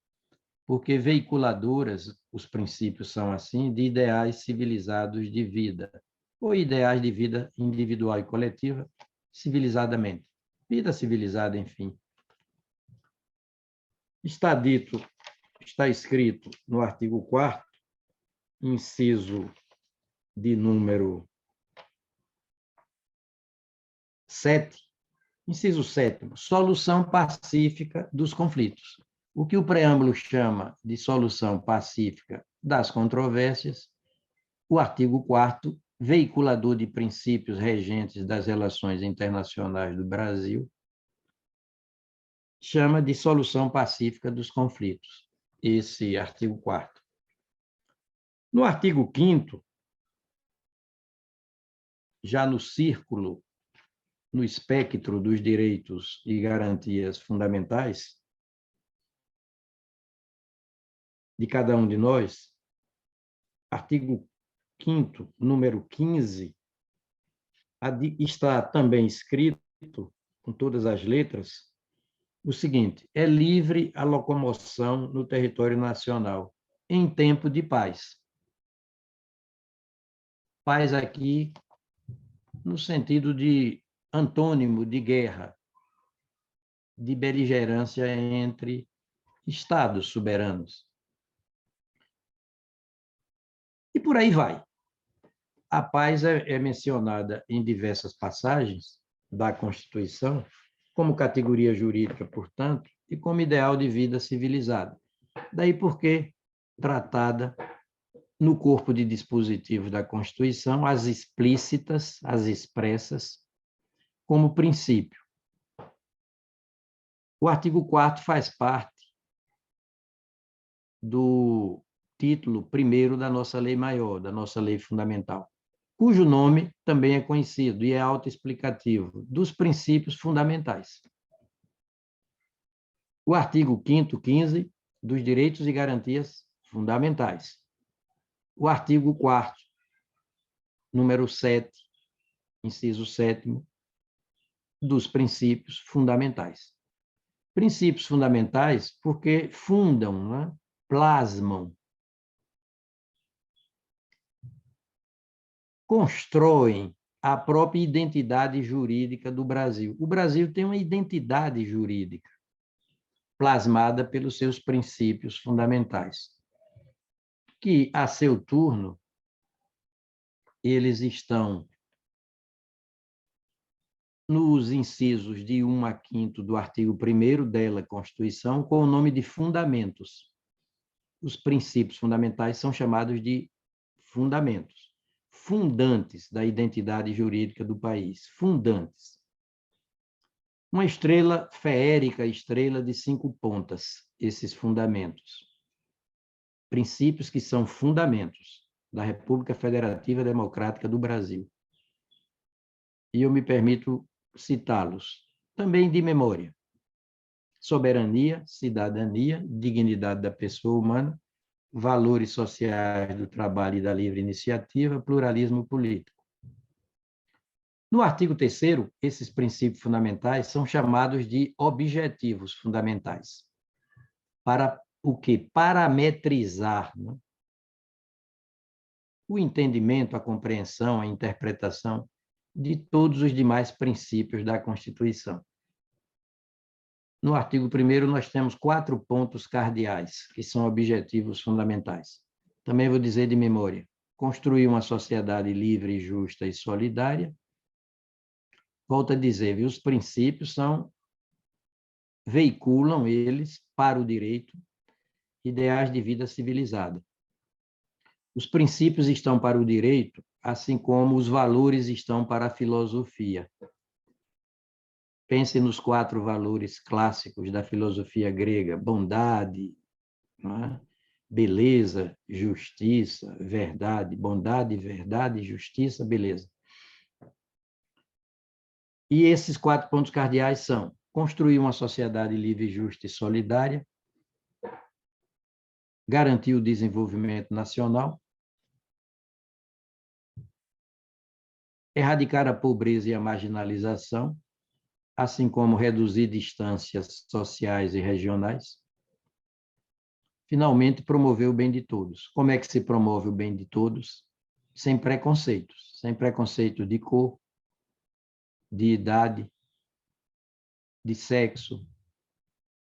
porque veiculadoras, os princípios são assim, de ideais civilizados de vida, ou ideais de vida individual e coletiva, civilizadamente. Vida civilizada, enfim. Está escrito no artigo 4º, inciso de número 7, inciso 7º, solução pacífica dos conflitos. O que o preâmbulo chama de solução pacífica das controvérsias, o artigo 4º, veiculador de princípios regentes das relações internacionais do Brasil, chama de solução pacífica dos conflitos, esse artigo 4º. No artigo 5º, já no círculo, no espectro dos direitos e garantias fundamentais de cada um de nós, artigo 5º, número 15, está também escrito, com todas as letras, o seguinte: é livre a locomoção no território nacional, em tempo de paz. Paz aqui, no sentido de antônimo de guerra, de beligerância entre estados soberanos. E por aí vai. A paz é mencionada em diversas passagens da Constituição, como categoria jurídica, portanto, e como ideal de vida civilizada. Daí porque tratada no corpo de dispositivos da Constituição, as explícitas, as expressas, como princípio. O artigo 4º faz parte do título 1º da nossa lei maior, da nossa lei fundamental, cujo nome também é conhecido e é autoexplicativo, dos princípios fundamentais. O artigo 5º, 15, dos direitos e garantias fundamentais. O artigo 4º, número 7, inciso 7º, dos princípios fundamentais. Princípios fundamentais porque fundam, né? Plasmam, constroem a própria identidade jurídica do Brasil. O Brasil tem uma identidade jurídica plasmada pelos seus princípios fundamentais, que, a seu turno, eles estão nos incisos de 1 a 5º do artigo 1º dela, Constituição, com o nome de fundamentos. Os princípios fundamentais são chamados de fundamentos, fundantes da identidade jurídica do país, fundantes. Uma estrela feérica, estrela de 5 pontas, esses fundamentos. Princípios que são fundamentos da República Federativa Democrática do Brasil. E eu me permito citá-los, também de memória. Soberania, cidadania, dignidade da pessoa humana, valores sociais do trabalho e da livre iniciativa, pluralismo político. No artigo 3º, esses princípios fundamentais são chamados de objetivos fundamentais. Para o quê? Parametrizar, né, o entendimento, a compreensão, a interpretação de todos os demais princípios da Constituição. No artigo 1º, nós temos 4 pontos cardeais, que são objetivos fundamentais. Também vou dizer de memória: construir uma sociedade livre, justa e solidária. Volto a dizer, viu? Os princípios veiculam eles para o direito, ideais de vida civilizada. Os princípios estão para o direito, assim como os valores estão para a filosofia. Pense nos 4 valores clássicos da filosofia grega: bondade, não é? Beleza, justiça, verdade. Bondade, verdade, justiça, beleza. E esses 4 pontos cardeais são: construir uma sociedade livre, justa e solidária, garantir o desenvolvimento nacional, erradicar a pobreza e a marginalização, assim como reduzir distâncias sociais e regionais. Finalmente, promover o bem de todos. Como é que se promove o bem de todos? Sem preconceito de cor, de idade, de sexo,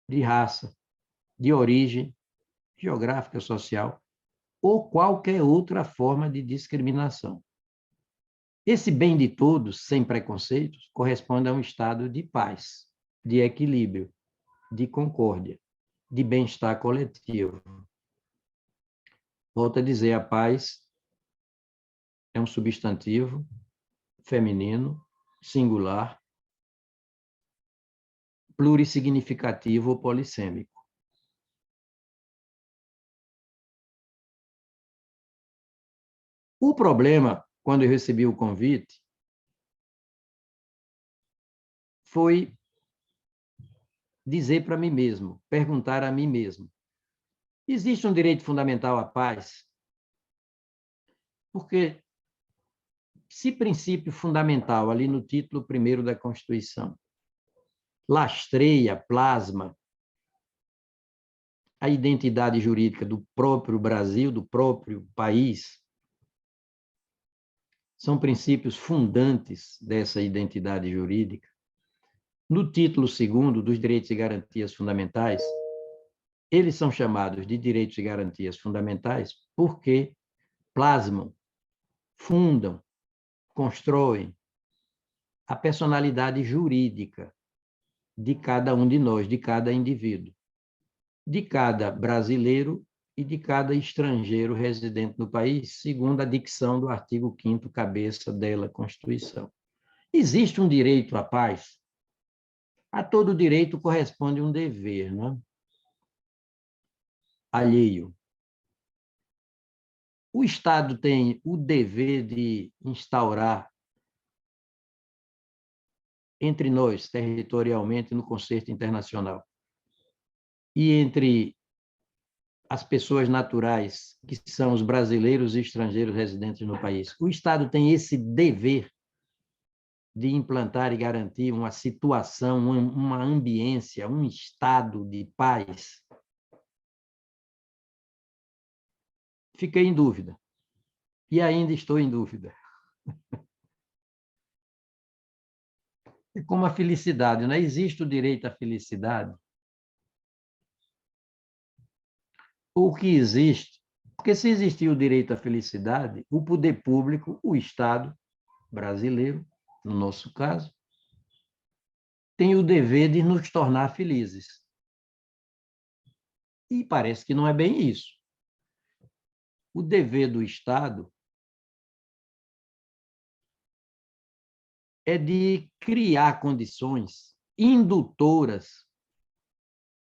de raça, de origem geográfica, social, ou qualquer outra forma de discriminação. Esse bem de todos, sem preconceitos, corresponde a um estado de paz, de equilíbrio, de concórdia, de bem-estar coletivo. Volto a dizer, a paz é um substantivo feminino, singular, plurissignificativo ou polissêmico. O problema, quando eu recebi o convite, foi dizer para mim mesmo, perguntar a mim mesmo: existe um direito fundamental à paz? Porque se princípio fundamental, ali no título 1º da Constituição, lastreia, plasma a identidade jurídica do próprio Brasil, do próprio país, são princípios fundantes dessa identidade jurídica. No título 2º dos Direitos e Garantias Fundamentais, eles são chamados de direitos e garantias fundamentais porque plasmam, fundam, constroem a personalidade jurídica de cada um de nós, de cada indivíduo, de cada brasileiro e de cada estrangeiro residente no país, segundo a dicção do artigo 5º, cabeça dela, Constituição. Existe um direito à paz? A todo direito corresponde um dever, não é? Alheio. O Estado tem o dever de instaurar entre nós, territorialmente, no concerto internacional, e entre as pessoas naturais, que são os brasileiros e estrangeiros residentes no país. O Estado tem esse dever de implantar e garantir uma situação, uma ambiência, um estado de paz. Fiquei em dúvida. E ainda estou em dúvida. É como a felicidade, não existe o direito à felicidade. O que existe? Porque se existir o direito à felicidade, o poder público, o Estado brasileiro, no nosso caso, tem o dever de nos tornar felizes. E parece que não é bem isso. O dever do Estado é de criar condições indutoras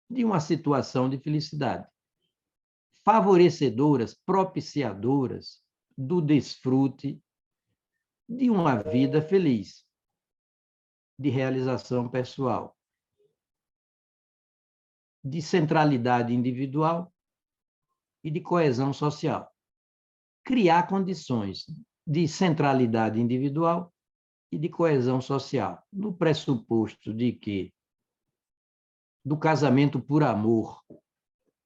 de uma situação de felicidade, favorecedoras, propiciadoras do desfrute de uma vida feliz, de realização pessoal, de centralidade individual e de coesão social. Criar condições de centralidade individual e de coesão social, no pressuposto de que do casamento por amor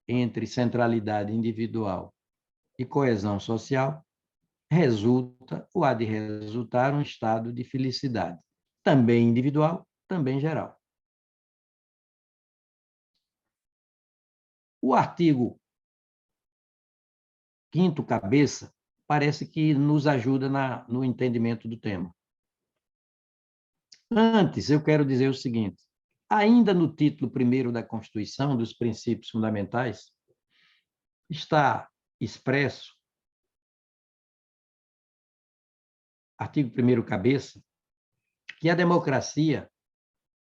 entre centralidade individual e coesão social resulta ou há de resultar um estado de felicidade, também individual, também geral. O artigo 5º cabeça parece que nos ajuda no entendimento do tema. Antes, eu quero dizer o seguinte: ainda no título 1º da Constituição, dos princípios fundamentais, está expresso, artigo 1º cabeça, que a democracia,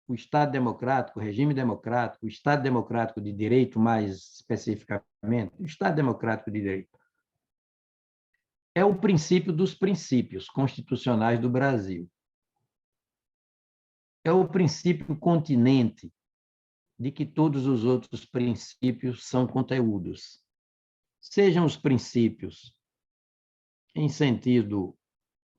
o Estado democrático, o regime democrático, o Estado democrático de direito, mais especificamente, o Estado democrático de direito, é o princípio dos princípios constitucionais do Brasil. É o princípio continente de que todos os outros princípios são conteúdos. Sejam os princípios em sentido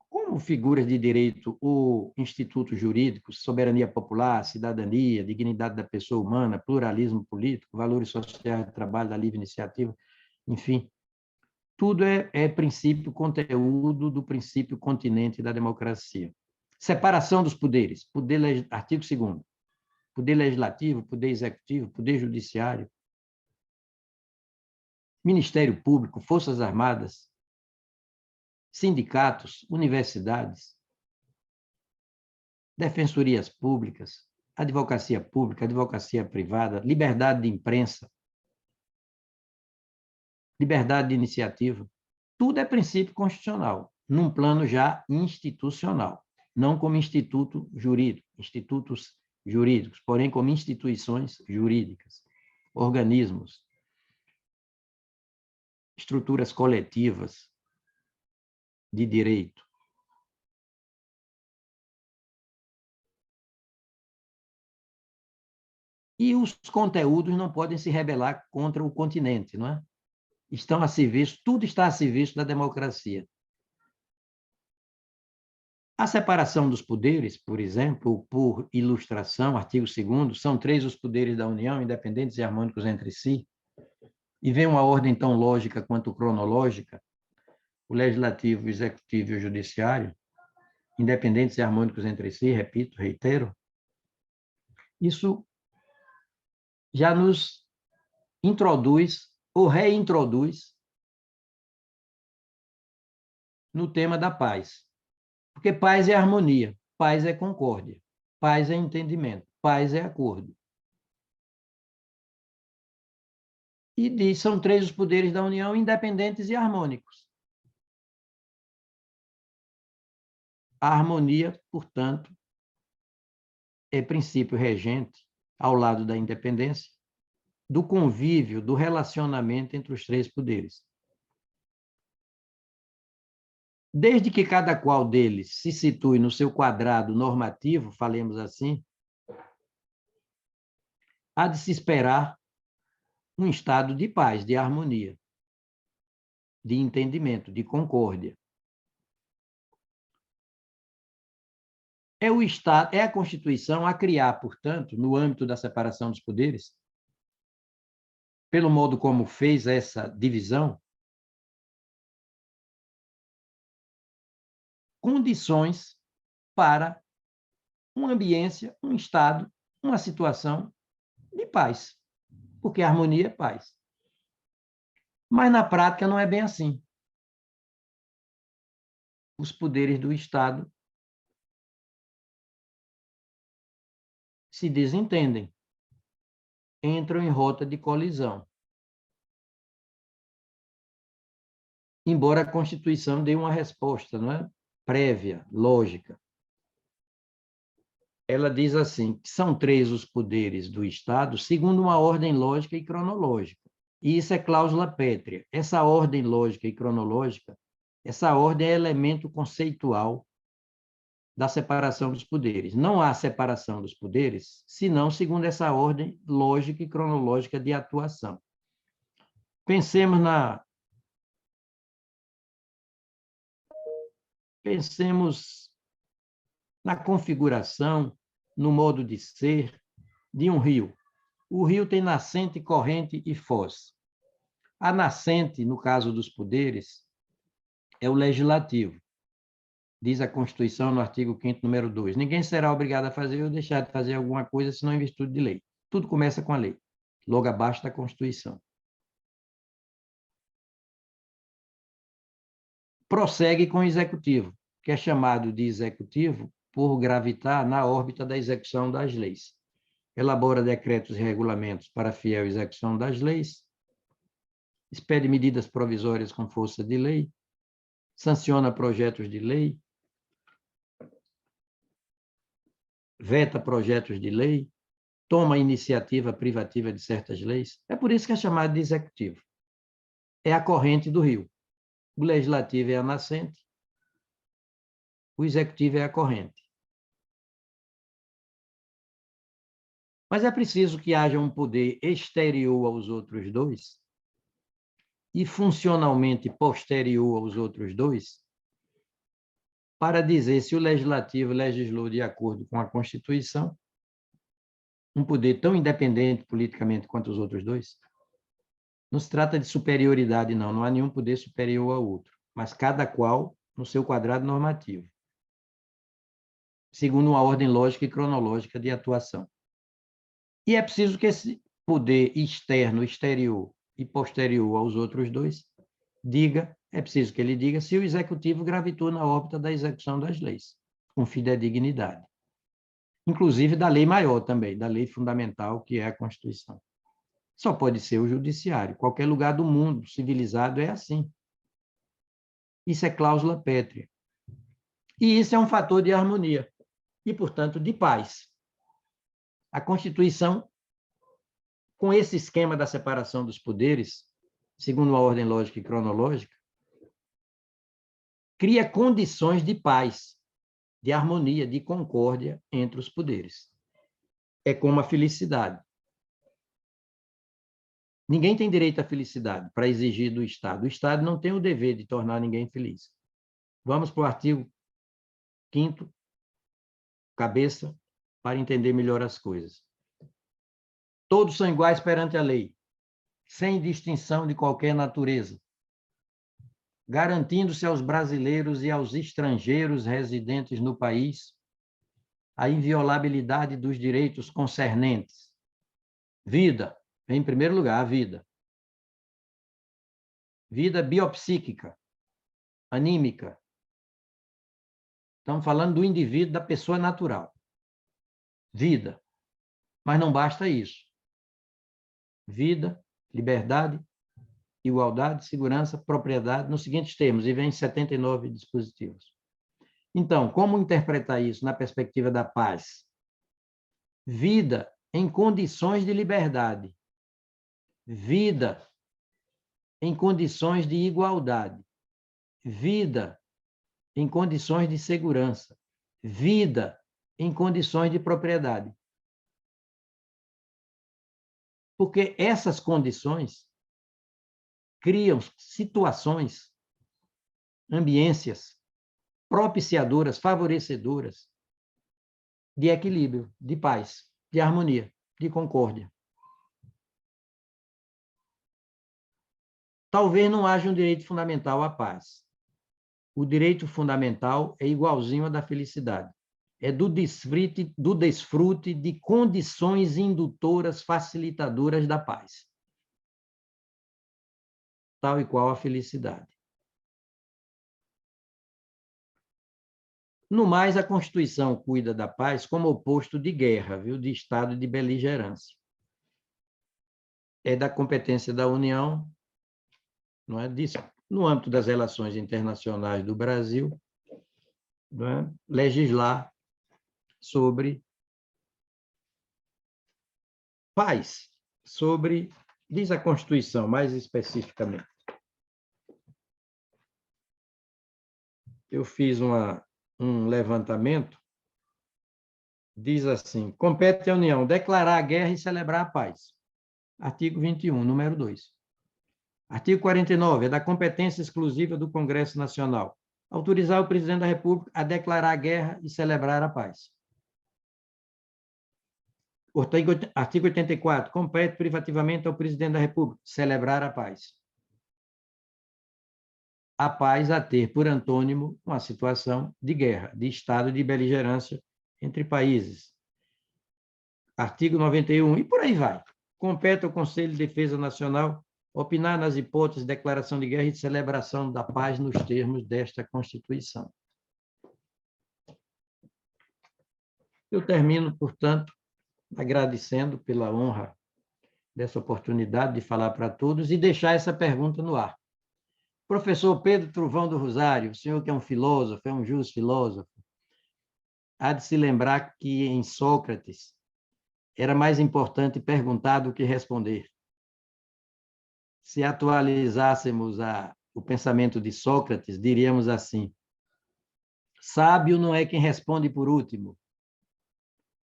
como figuras de direito ou institutos jurídicos, soberania popular, cidadania, dignidade da pessoa humana, pluralismo político, valores sociais do trabalho, da livre iniciativa, enfim, tudo é princípio, conteúdo do princípio continente da democracia. Separação dos poderes, artigo 2º, poder legislativo, poder executivo, poder judiciário, Ministério Público, Forças Armadas, sindicatos, universidades, defensorias públicas, advocacia pública, advocacia privada, liberdade de imprensa, liberdade de iniciativa, tudo é princípio constitucional, num plano já institucional, não como instituto jurídico, institutos jurídicos, porém como instituições jurídicas, organismos, estruturas coletivas de direito. E os conteúdos não podem se rebelar contra o continente, não é? Estão a serviço, tudo está a serviço da democracia. A separação dos poderes, por exemplo, por ilustração, artigo 2º, são 3 os poderes da União, independentes e harmônicos entre si, e vem uma ordem tão lógica quanto cronológica, o legislativo, o executivo e o judiciário, independentes e harmônicos entre si, repito, reitero, isso já nos introduz ou reintroduz no tema da paz. Porque paz é harmonia, paz é concórdia, paz é entendimento, paz é acordo. E diz, são 3 os poderes da União, independentes e harmônicos. A harmonia, portanto, é princípio regente, ao lado da independência, do convívio, do relacionamento entre os 3 poderes. Desde que cada qual deles se situe no seu quadrado normativo, falemos assim, há de se esperar um estado de paz, de harmonia, de entendimento, de concórdia. É o Estado, é a Constituição a criar, portanto, no âmbito da separação dos poderes, pelo modo como fez essa divisão, condições para uma ambiência, um estado, uma situação de paz, porque a harmonia é paz. Mas na prática não é bem assim. Os poderes do Estado se desentendem, entram em rota de colisão. Embora a Constituição dê uma resposta, não é? Prévia, lógica. Ela diz assim, que são 3 os poderes do Estado, segundo uma ordem lógica e cronológica. E isso é cláusula pétrea. Essa ordem lógica e cronológica, essa ordem é elemento conceitual da separação dos poderes. Não há separação dos poderes, senão segundo essa ordem lógica e cronológica de atuação. Pensemos na configuração, no modo de ser de um rio. O rio tem nascente, corrente e foz. A nascente, no caso dos poderes, é o legislativo. Diz a Constituição, no artigo 5º, número 2. Ninguém será obrigado a fazer ou deixar de fazer alguma coisa, senão em virtude de lei. Tudo começa com a lei, logo abaixo da Constituição. Prossegue com o executivo, que é chamado de executivo por gravitar na órbita da execução das leis. Elabora decretos e regulamentos para a fiel execução das leis, expede medidas provisórias com força de lei, sanciona projetos de lei, veta projetos de lei, toma iniciativa privativa de certas leis. É por isso que é chamado de executivo. É a corrente do rio. O legislativo é a nascente, o executivo é a corrente. Mas é preciso que haja um poder exterior aos outros dois e funcionalmente posterior aos outros dois para dizer se o legislativo legislou de acordo com a Constituição, um poder tão independente politicamente quanto os outros dois. Não se trata de superioridade, não. Não há nenhum poder superior ao outro, mas cada qual no seu quadrado normativo, segundo uma ordem lógica e cronológica de atuação. E é preciso que esse poder externo, exterior e posterior aos outros dois é preciso que ele diga se o executivo gravitou na órbita da execução das leis, com fidedignidade. Inclusive da lei maior também, da lei fundamental, que é a Constituição. Só pode ser o judiciário. Qualquer lugar do mundo civilizado é assim. Isso é cláusula pétrea. E isso é um fator de harmonia e, portanto, de paz. A Constituição, com esse esquema da separação dos poderes, segundo uma ordem lógica e cronológica, cria condições de paz, de harmonia, de concórdia entre os poderes. É como a felicidade. Ninguém tem direito à felicidade para exigir do Estado. O Estado não tem o dever de tornar ninguém feliz. Vamos para o artigo 5º, cabeça, para entender melhor as coisas. Todos são iguais perante a lei, sem distinção de qualquer natureza, garantindo-se aos brasileiros e aos estrangeiros residentes no país a inviolabilidade dos direitos concernentes. Vida, em primeiro lugar, a vida. Vida biopsíquica, anímica. Estamos falando do indivíduo, da pessoa natural. Vida. Mas não basta isso. Vida, liberdade, igualdade, segurança, propriedade, nos seguintes termos, e vem 79 dispositivos. Então, como interpretar isso na perspectiva da paz? Vida em condições de liberdade. Vida em condições de igualdade. Vida em condições de segurança. Vida em condições de propriedade. Porque essas condições criam situações, ambiências propiciadoras, favorecedoras de equilíbrio, de paz, de harmonia, de concórdia. Talvez não haja um direito fundamental à paz. O direito fundamental é igualzinho ao da felicidade. É do desfrute de condições indutoras, facilitadoras da paz. Tal e qual a felicidade. No mais, a Constituição cuida da paz como oposto de guerra, viu? De estado de beligerância. É da competência da União, não é disso, no âmbito das relações internacionais do Brasil, não é? Legislar sobre paz, sobre, diz a Constituição mais especificamente. Eu fiz um levantamento, diz assim: compete à União declarar a guerra e celebrar a paz. Artigo 21, número 2. Artigo 49, é da competência exclusiva do Congresso Nacional Autorizar o presidente da República a declarar a guerra e celebrar a paz. Artigo 84. Compete privativamente ao presidente da República celebrar a paz. A paz a ter por antônimo uma situação de guerra, de estado de beligerância entre países. Artigo 91, e por aí vai. Compete ao Conselho de Defesa Nacional opinar nas hipóteses de declaração de guerra e de celebração da paz nos termos desta Constituição. Eu termino, portanto, agradecendo pela honra dessa oportunidade de falar para todos e deixar essa pergunta no ar. Professor Pedro Truvão do Rosário, o senhor que é um filósofo, é um justo filósofo, há de se lembrar que em Sócrates era mais importante perguntar do que responder. Se atualizássemos o pensamento de Sócrates, diríamos assim: sábio não é quem responde por último,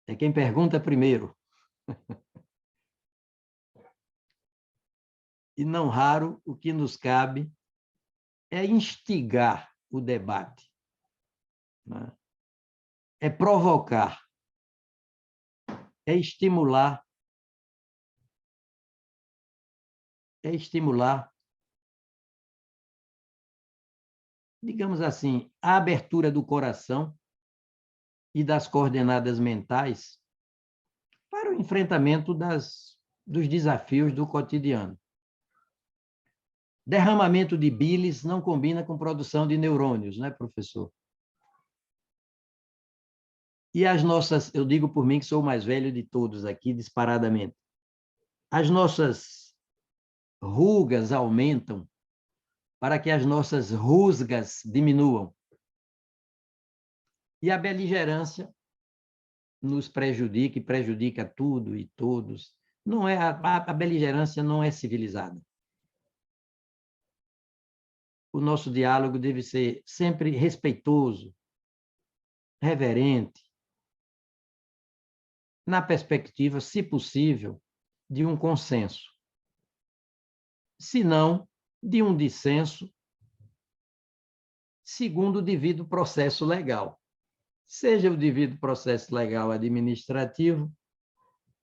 é quem pergunta primeiro. E não raro, o que nos cabe é instigar o debate, né? É provocar, é estimular, digamos assim, a abertura do coração e das coordenadas mentais para o enfrentamento dos desafios do cotidiano. Derramamento de bilis não combina com produção de neurônios, né, professor? E as nossas, eu digo por mim que sou o mais velho de todos aqui, disparadamente, as nossas rugas aumentam para que as nossas rusgas diminuam. E a beligerância nos prejudica e prejudica tudo e todos. Não é, a beligerância não é civilizada. O nosso diálogo deve ser sempre respeitoso, reverente, na perspectiva, se possível, de um consenso. Se não, de um dissenso, segundo o devido processo legal. Seja o devido processo legal administrativo,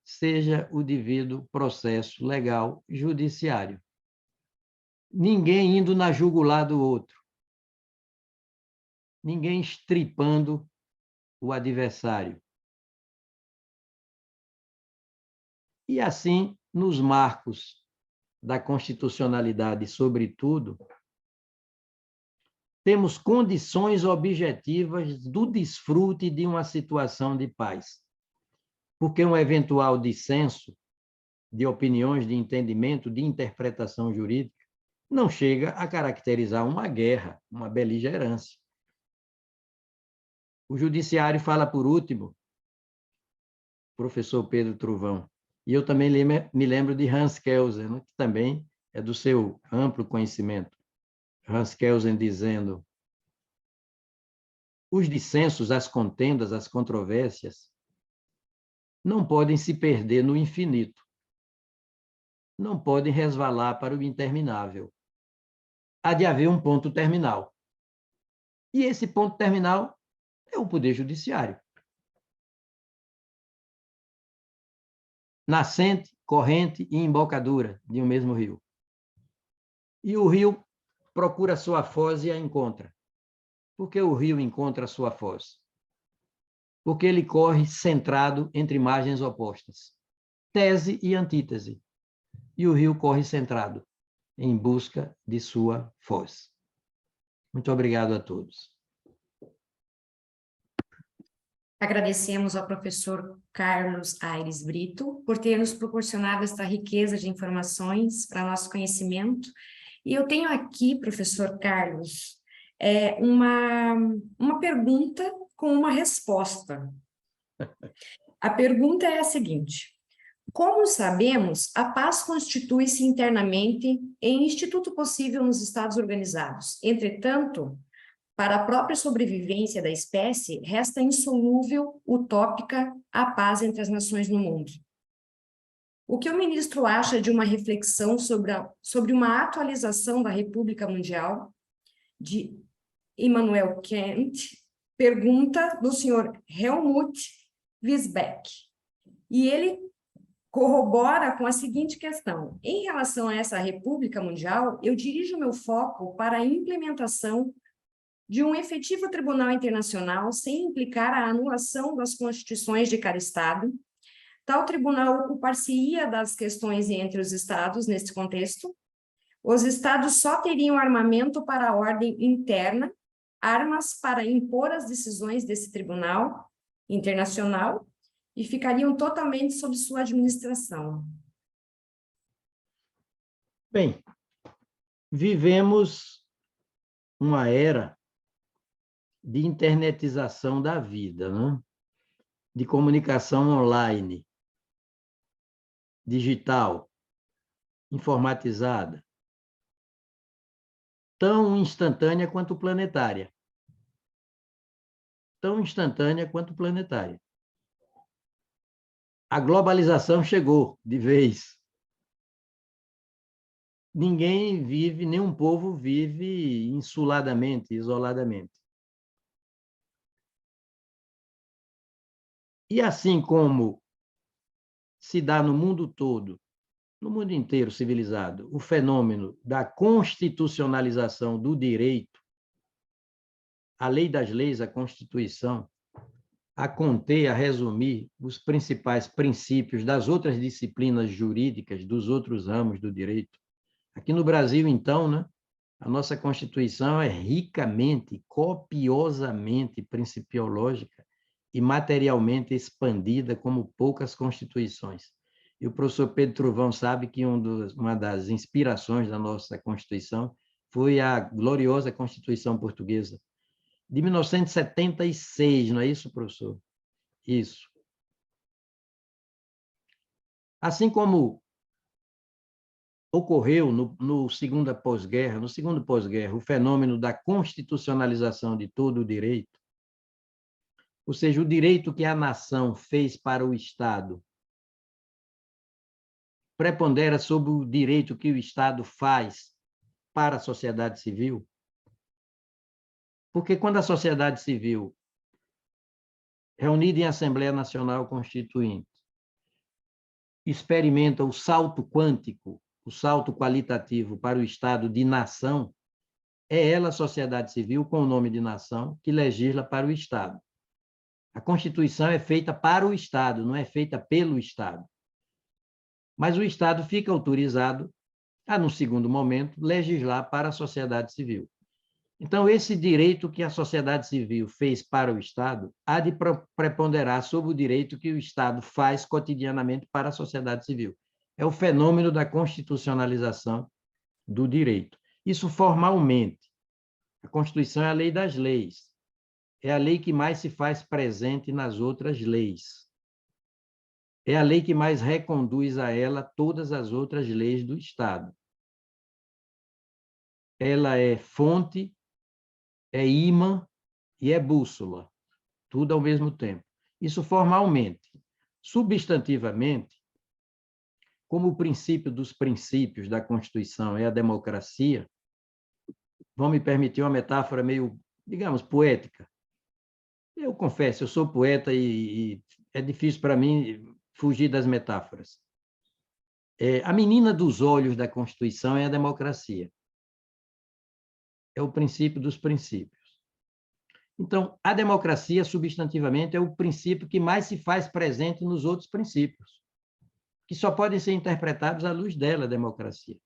seja o devido processo legal judiciário. Ninguém indo na jugular do outro. Ninguém estripando o adversário. E assim, nos marcos da constitucionalidade, sobretudo, temos condições objetivas do desfrute de uma situação de paz. Porque um eventual dissenso de opiniões, de entendimento, de interpretação jurídica, não chega a caracterizar uma guerra, uma beligerância. O judiciário fala por último, professor Pedro Truvão, e eu também me lembro de Hans Kelsen, né, que também é do seu amplo conhecimento. Hans Kelsen dizendo: os dissensos, as contendas, as controvérsias não podem se perder no infinito, não podem resvalar para o interminável. Há de haver um ponto terminal. E esse ponto terminal é o Poder Judiciário. Nascente, corrente e embocadura de um mesmo rio. E o rio procura sua foz e a encontra. Por que o rio encontra a sua foz? Porque ele corre centrado entre margens opostas, tese e antítese. E o rio corre centrado em busca de sua foz. Muito obrigado a todos. Agradecemos ao professor Carlos Aires Brito por ter nos proporcionado esta riqueza de informações para nosso conhecimento. E eu tenho aqui, professor Carlos, uma pergunta com uma resposta. A pergunta é a seguinte: como sabemos, a paz constitui-se internamente em instituto possível nos Estados organizados. Entretanto, para a própria sobrevivência da espécie, resta insolúvel, utópica, a paz entre as nações no mundo. O que o ministro acha de uma reflexão sobre uma atualização da República Mundial, Immanuel Kant pergunta do senhor Helmut Wiesbeck. E ele corrobora com a seguinte questão: em relação a essa República Mundial, eu dirijo meu foco para a implementação de um efetivo tribunal internacional sem implicar a anulação das constituições de cada Estado. Tal tribunal ocupar-se-ia das questões entre os Estados nesse contexto. Os Estados só teriam armamento para a ordem interna, armas para impor as decisões desse tribunal internacional e ficariam totalmente sob sua administração. Bem, vivemos uma era de internetização da vida, né? De comunicação online, digital, informatizada, tão instantânea quanto planetária. Tão instantânea quanto planetária. A globalização chegou de vez. Ninguém vive, nenhum povo vive insuladamente, isoladamente. E assim como se dá no mundo todo, no mundo inteiro civilizado, o fenômeno da constitucionalização do direito, a lei das leis, a Constituição, a conter, a resumir os principais princípios das outras disciplinas jurídicas, dos outros ramos do direito. Aqui no Brasil, então, né, a nossa Constituição é ricamente, copiosamente principiológica e materialmente expandida como poucas constituições. E o professor Pedro Trovão sabe que uma das inspirações da nossa Constituição foi a gloriosa Constituição Portuguesa, de 1976, não é isso, professor? Isso. Assim como ocorreu no segundo pós-guerra, o fenômeno da constitucionalização de todo o direito, ou seja, o direito que a nação fez para o Estado prepondera sobre o direito que o Estado faz para a sociedade civil. Porque quando a sociedade civil, reunida em Assembleia Nacional Constituinte, experimenta o salto quântico, o salto qualitativo para o estado de nação, é ela, a sociedade civil, com o nome de nação, que legisla para o Estado. A Constituição é feita para o Estado, não é feita pelo Estado. Mas o Estado fica autorizado a, no segundo momento, legislar para a sociedade civil. Então, esse direito que a sociedade civil fez para o Estado há de preponderar sobre o direito que o Estado faz cotidianamente para a sociedade civil. É o fenômeno da constitucionalização do direito. Isso formalmente. A Constituição é a lei das leis. É a lei que mais se faz presente nas outras leis. É a lei que mais reconduz a ela todas as outras leis do Estado. Ela é fonte, é imã e é bússola, tudo ao mesmo tempo. Isso formalmente. Substantivamente, como o princípio dos princípios da Constituição é a democracia, vão me permitir uma metáfora meio, digamos, poética. Eu confesso, eu sou poeta e é difícil para mim fugir das metáforas. A menina dos olhos da Constituição é a democracia. É o princípio dos princípios. Então, a democracia, substantivamente, é o princípio que mais se faz presente nos outros princípios, que só podem ser interpretados à luz dela, a democracia.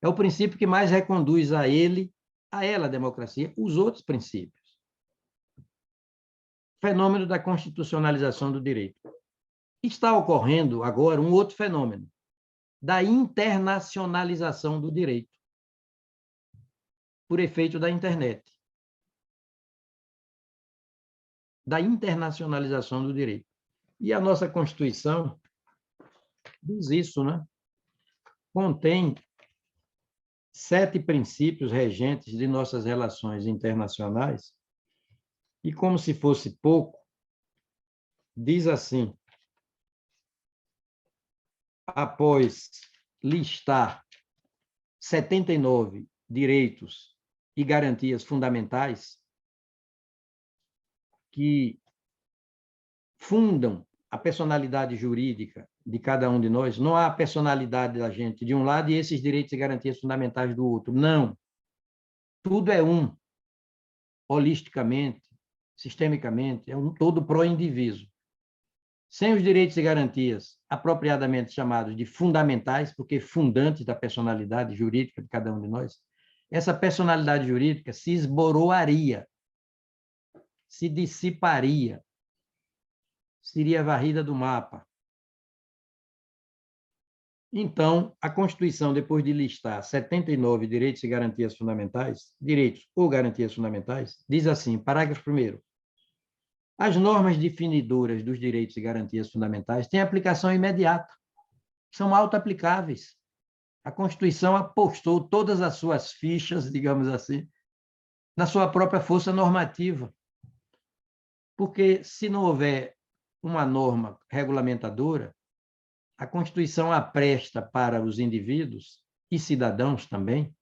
É o princípio que mais reconduz a ela, a democracia, os outros princípios. Fenômeno da constitucionalização do direito. Está ocorrendo agora um outro fenômeno, da internacionalização do direito, por efeito da internet. Da internacionalização do direito. E a nossa Constituição diz isso, né? Contém 7 princípios regentes de nossas relações internacionais e, como se fosse pouco, diz assim, após listar 79 direitos e garantias fundamentais que fundam a personalidade jurídica de cada um de nós. Não há a personalidade da gente de um lado e esses direitos e garantias fundamentais do outro. Não. Tudo é um, holisticamente, sistemicamente, é um todo pró-indivíduo. Sem os direitos e garantias apropriadamente chamados de fundamentais, porque fundantes da personalidade jurídica de cada um de nós, essa personalidade jurídica se esboroaria, se dissiparia, seria varrida do mapa. Então, a Constituição, depois de listar 79 direitos e garantias fundamentais, direitos ou garantias fundamentais, diz assim, parágrafo 1º, as normas definidoras dos direitos e garantias fundamentais têm aplicação imediata, são auto-aplicáveis. A Constituição apostou todas as suas fichas, digamos assim, na sua própria força normativa. Porque se não houver uma norma regulamentadora, a Constituição apresta para os indivíduos e cidadãos também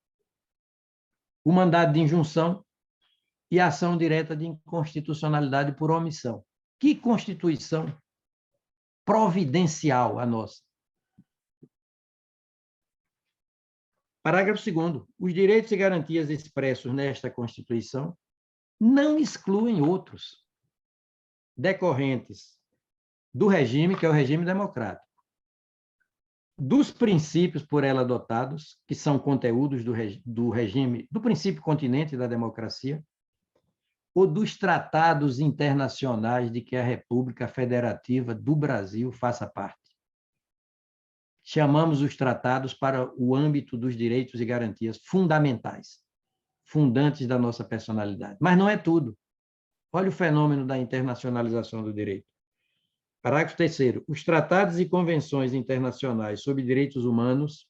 o mandado de injunção e a ação direta de inconstitucionalidade por omissão. Que Constituição providencial a nossa. Parágrafo 2º. Os direitos e garantias expressos nesta Constituição não excluem outros decorrentes do regime, que é o regime democrático, dos princípios por ela adotados, que são conteúdos do regime, do princípio continente da democracia, ou dos tratados internacionais de que a República Federativa do Brasil faça parte. Chamamos os tratados para o âmbito dos direitos e garantias fundamentais, fundantes da nossa personalidade. Mas não é tudo. Olha o fenômeno da internacionalização do direito. Parágrafo 3º. Os tratados e convenções internacionais sobre direitos humanos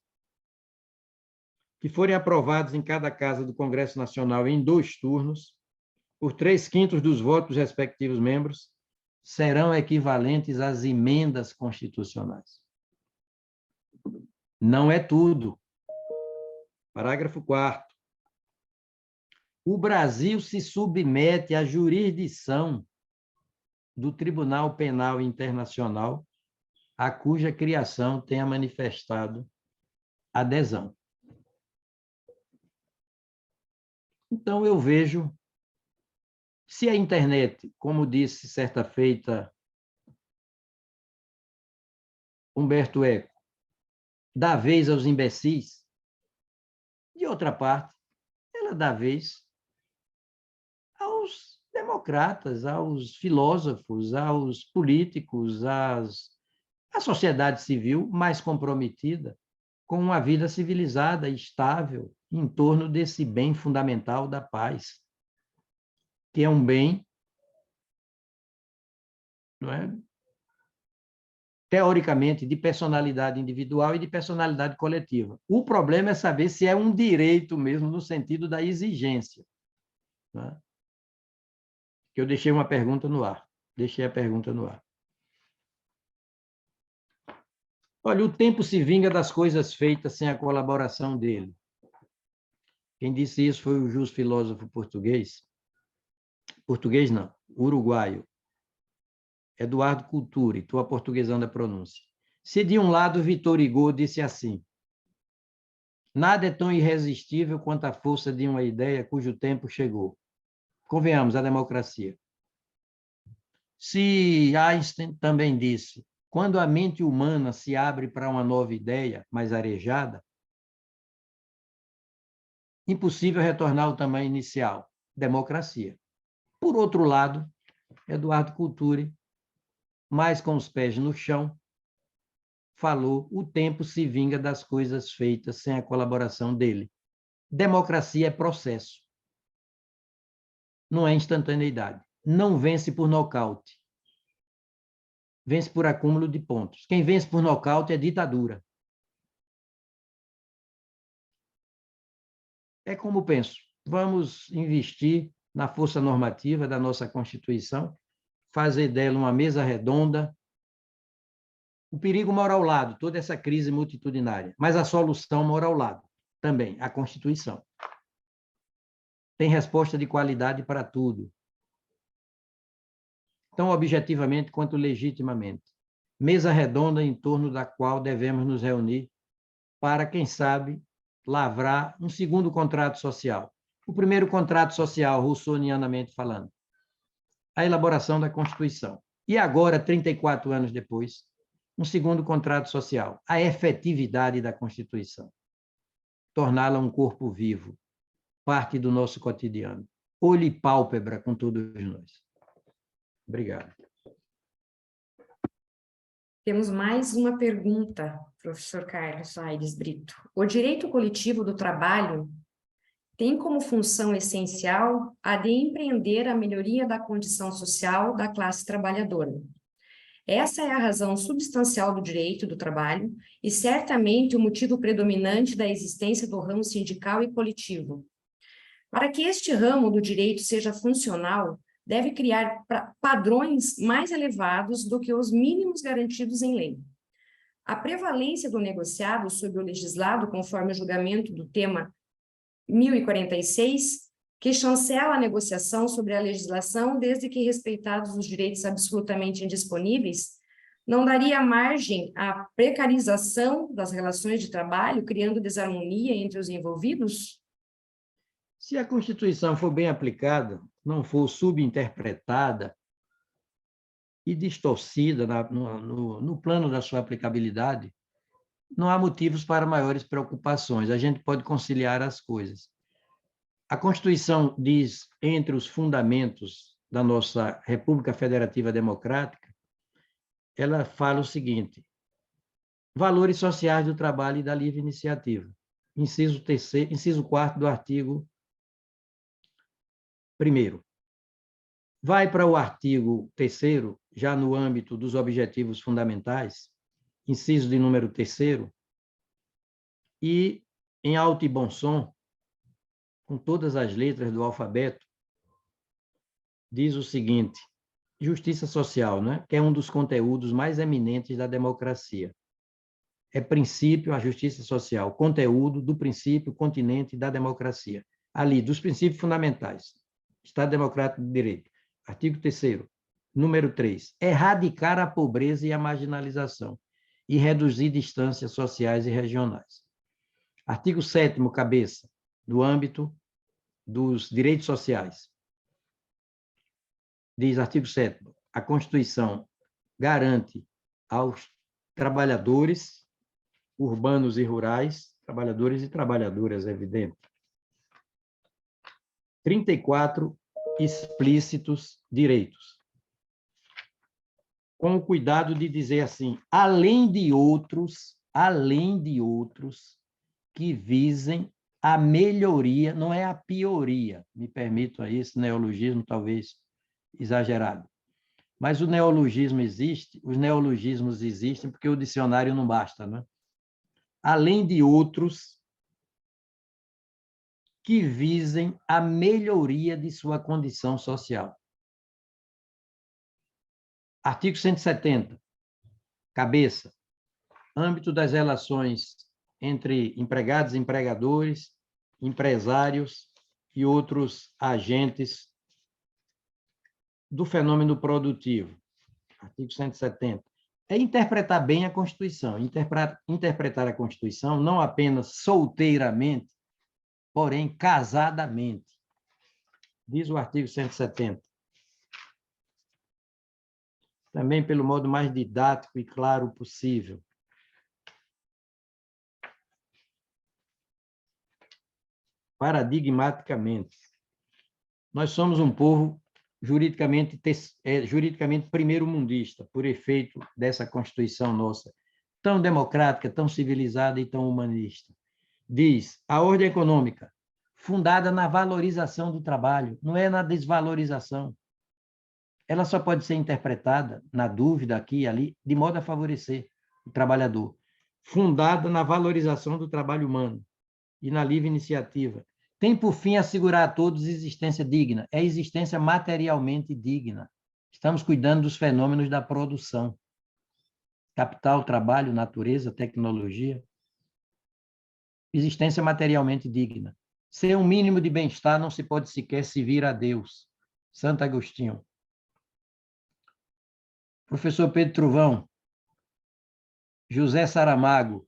que forem aprovados em cada casa do Congresso Nacional em 2 turnos, por 3/5 dos votos dos respectivos membros, serão equivalentes às emendas constitucionais. Não é tudo. Parágrafo 4º. O Brasil se submete à jurisdição do Tribunal Penal Internacional, a cuja criação tenha manifestado adesão. Então, eu vejo, se a internet, como disse certa feita Humberto Eco, dá vez aos imbecis, de outra parte, ela dá vez aos democratas, aos filósofos, aos políticos, à sociedade civil mais comprometida com uma vida civilizada e estável em torno desse bem fundamental da paz, que é um bem, não é, teoricamente, de personalidade individual e de personalidade coletiva. O problema é saber se é um direito mesmo, no sentido da exigência. Não é? Que eu deixei uma pergunta no ar. Deixei a pergunta no ar. Olha, o tempo se vinga das coisas feitas sem a colaboração dele. Quem disse isso foi o justo filósofo português. Português não, uruguaio. Eduardo Culturi, estou aportuguesando a pronúncia. Se de um lado Victor Hugo disse assim: nada é tão irresistível quanto a força de uma ideia cujo tempo chegou. Convenhamos, a democracia. Se Einstein também disse: quando a mente humana se abre para uma nova ideia, mais arejada, impossível retornar ao tamanho inicial, democracia. Por outro lado, Eduardo Culturi, mais com os pés no chão, falou: o tempo se vinga das coisas feitas sem a colaboração dele. Democracia é processo. Não é instantaneidade. Não vence por nocaute. Vence por acúmulo de pontos. Quem vence por nocaute é ditadura. É como penso. Vamos investir na força normativa da nossa Constituição, fazer dela uma mesa redonda. O perigo mora ao lado, toda essa crise multitudinária, mas a solução mora ao lado também, a Constituição. tem resposta de qualidade para tudo, tão objetivamente quanto legitimamente. Mesa redonda em torno da qual devemos nos reunir para, quem sabe, lavrar um segundo contrato social. O primeiro contrato social, russonianamente falando, a elaboração da Constituição. E agora, 34 anos depois, um segundo contrato social, a efetividade da Constituição. Torná-la um corpo vivo, parte do nosso cotidiano. Olho e pálpebra com todos nós. Obrigado. Temos mais uma pergunta, professor Carlos Aires Brito. O direito coletivo do trabalho tem como função essencial a de empreender a melhoria da condição social da classe trabalhadora. Essa é a razão substancial do direito do trabalho e certamente o motivo predominante da existência do ramo sindical e coletivo. Para que este ramo do direito seja funcional, deve criar padrões mais elevados do que os mínimos garantidos em lei. A prevalência do negociado sobre o legislado, conforme o julgamento do tema 1046, que chancela a negociação sobre a legislação desde que respeitados os direitos absolutamente indisponíveis, não daria margem à precarização das relações de trabalho, criando desarmonia entre os envolvidos? Se a Constituição for bem aplicada, não for subinterpretada e distorcida no plano da sua aplicabilidade, não há motivos para maiores preocupações. A gente pode conciliar as coisas. A Constituição diz, entre os fundamentos da nossa República Federativa Democrática, ela fala o seguinte: valores sociais do trabalho e da livre iniciativa. Inciso 4º do artigo 1º. Vai para o artigo 3º, já no âmbito dos objetivos fundamentais, inciso de número 3º, e, em alto e bom som, com todas as letras do alfabeto, diz o seguinte: justiça social, né? Que é um dos conteúdos mais eminentes da democracia. É princípio, a justiça social, conteúdo do princípio continente da democracia. Ali, dos princípios fundamentais. Estado Democrático de Direito. Artigo 3º, número 3. Erradicar a pobreza e a marginalização e reduzir distâncias sociais e regionais. Artigo 7º, cabeça, do âmbito dos direitos sociais. Diz artigo 7º, a Constituição garante aos trabalhadores urbanos e rurais, trabalhadores e trabalhadoras, é evidente, 34 explícitos direitos. Com o cuidado de dizer assim, além de outros que visem a melhoria, não é a pioria, me permito aí esse neologismo talvez exagerado, mas o neologismo existe, os neologismos existem porque o dicionário não basta, né? Além de outros que visem a melhoria de sua condição social. Artigo 170, cabeça, âmbito das relações entre empregados e empregadores, empresários e outros agentes do fenômeno produtivo. Artigo 170. É interpretar bem a Constituição. Interpretar a Constituição não apenas solteiramente, porém casadamente. Diz o artigo 170. Também pelo modo mais didático e claro possível. Paradigmaticamente. Nós somos um povo juridicamente primeiro-mundista, por efeito dessa Constituição nossa, tão democrática, tão civilizada e tão humanista. Diz, a ordem econômica, fundada na valorização do trabalho, não é na desvalorização. Ela só pode ser interpretada, na dúvida, aqui e ali, de modo a favorecer o trabalhador. Fundada na valorização do trabalho humano e na livre iniciativa. Tem por fim assegurar a todos existência digna. É existência materialmente digna. Estamos cuidando dos fenômenos da produção. Capital, trabalho, natureza, tecnologia. Existência materialmente digna. Sem um mínimo de bem-estar, não se pode sequer se vir a Deus. Santo Agostinho. Professor Pedro Trovão, José Saramago,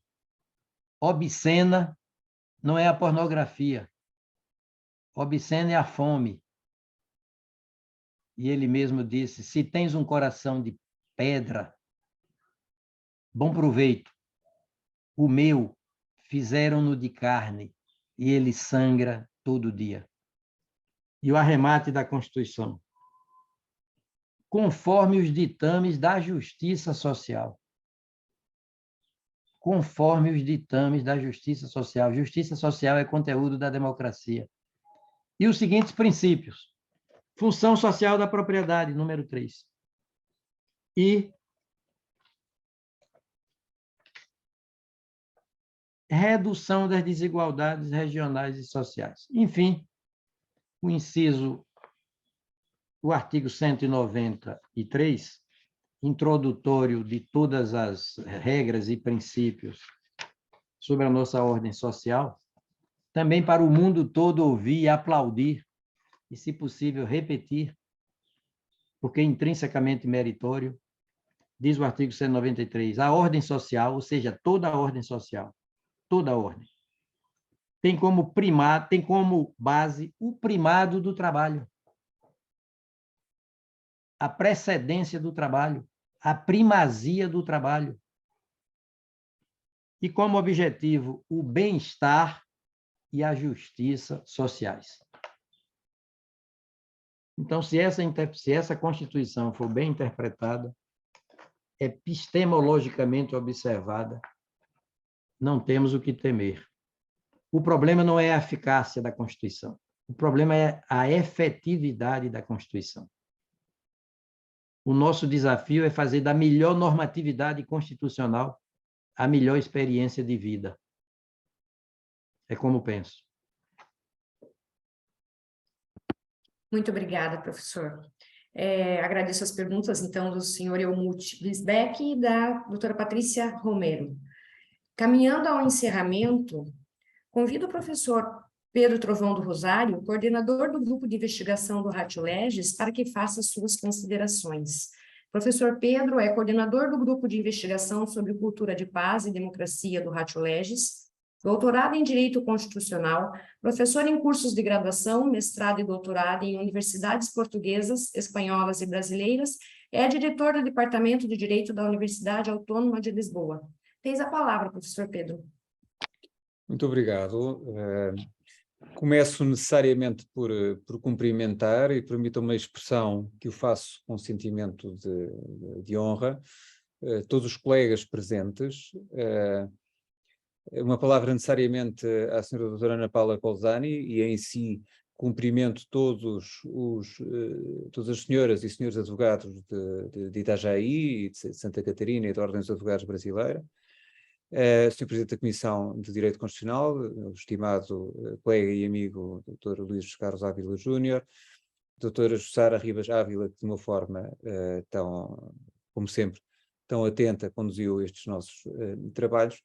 obscena não é a pornografia, obscena é a fome. E ele mesmo disse, se tens um coração de pedra, bom proveito, o meu fizeram-no de carne, e ele sangra todo dia. E o arremate da Constituição. Conforme os ditames da justiça social. Conforme os ditames da justiça social. Justiça social é conteúdo da democracia. E os seguintes princípios. Função social da propriedade, número 3. E redução das desigualdades regionais e sociais. Enfim, o artigo 193, introdutório de todas as regras e princípios sobre a nossa ordem social, também para o mundo todo ouvir e aplaudir, e, se possível, repetir, porque é intrinsecamente meritório, diz o artigo 193, a ordem social, ou seja, toda a ordem social, toda a ordem, tem como base o primado do trabalho, a precedência do trabalho, a primazia do trabalho. E como objetivo, o bem-estar e a justiça sociais. Então, se essa Constituição for bem interpretada, epistemologicamente observada, não temos o que temer. O problema não é a eficácia da Constituição, o problema é a efetividade da Constituição. O nosso desafio é fazer da melhor normatividade constitucional a melhor experiência de vida. É como penso. Muito obrigada, professor. Agradeço as perguntas, então, do senhor Helmut Lisbeck e da doutora Patrícia Romero. Caminhando ao encerramento, convido o professor Pedro Trovão do Rosário, coordenador do Grupo de Investigação do Ratio Legis, para que faça suas considerações. Professor Pedro é coordenador do Grupo de Investigação sobre Cultura de Paz e Democracia do Ratio Legis, doutorado em Direito Constitucional, professor em cursos de graduação, mestrado e doutorado em universidades portuguesas, espanholas e brasileiras, é diretor do Departamento de Direito da Universidade Autônoma de Lisboa. Tens a palavra, professor Pedro. Muito obrigado. Começo necessariamente por cumprimentar e permitam uma expressão que eu faço com sentimento de honra, todos os colegas presentes, uma palavra necessariamente à senhora doutora Ana Paula Colzani e em si cumprimento todas as senhoras e senhores advogados de Itajaí e de Santa Catarina e da Ordem dos Advogados Brasileira, Sr. Presidente da Comissão de Direito Constitucional, o estimado colega e amigo Dr. Luís Carlos Ávila Júnior, doutora Jussara Ribas Ávila, que de uma forma tão, como sempre, tão atenta conduziu estes nossos trabalhos,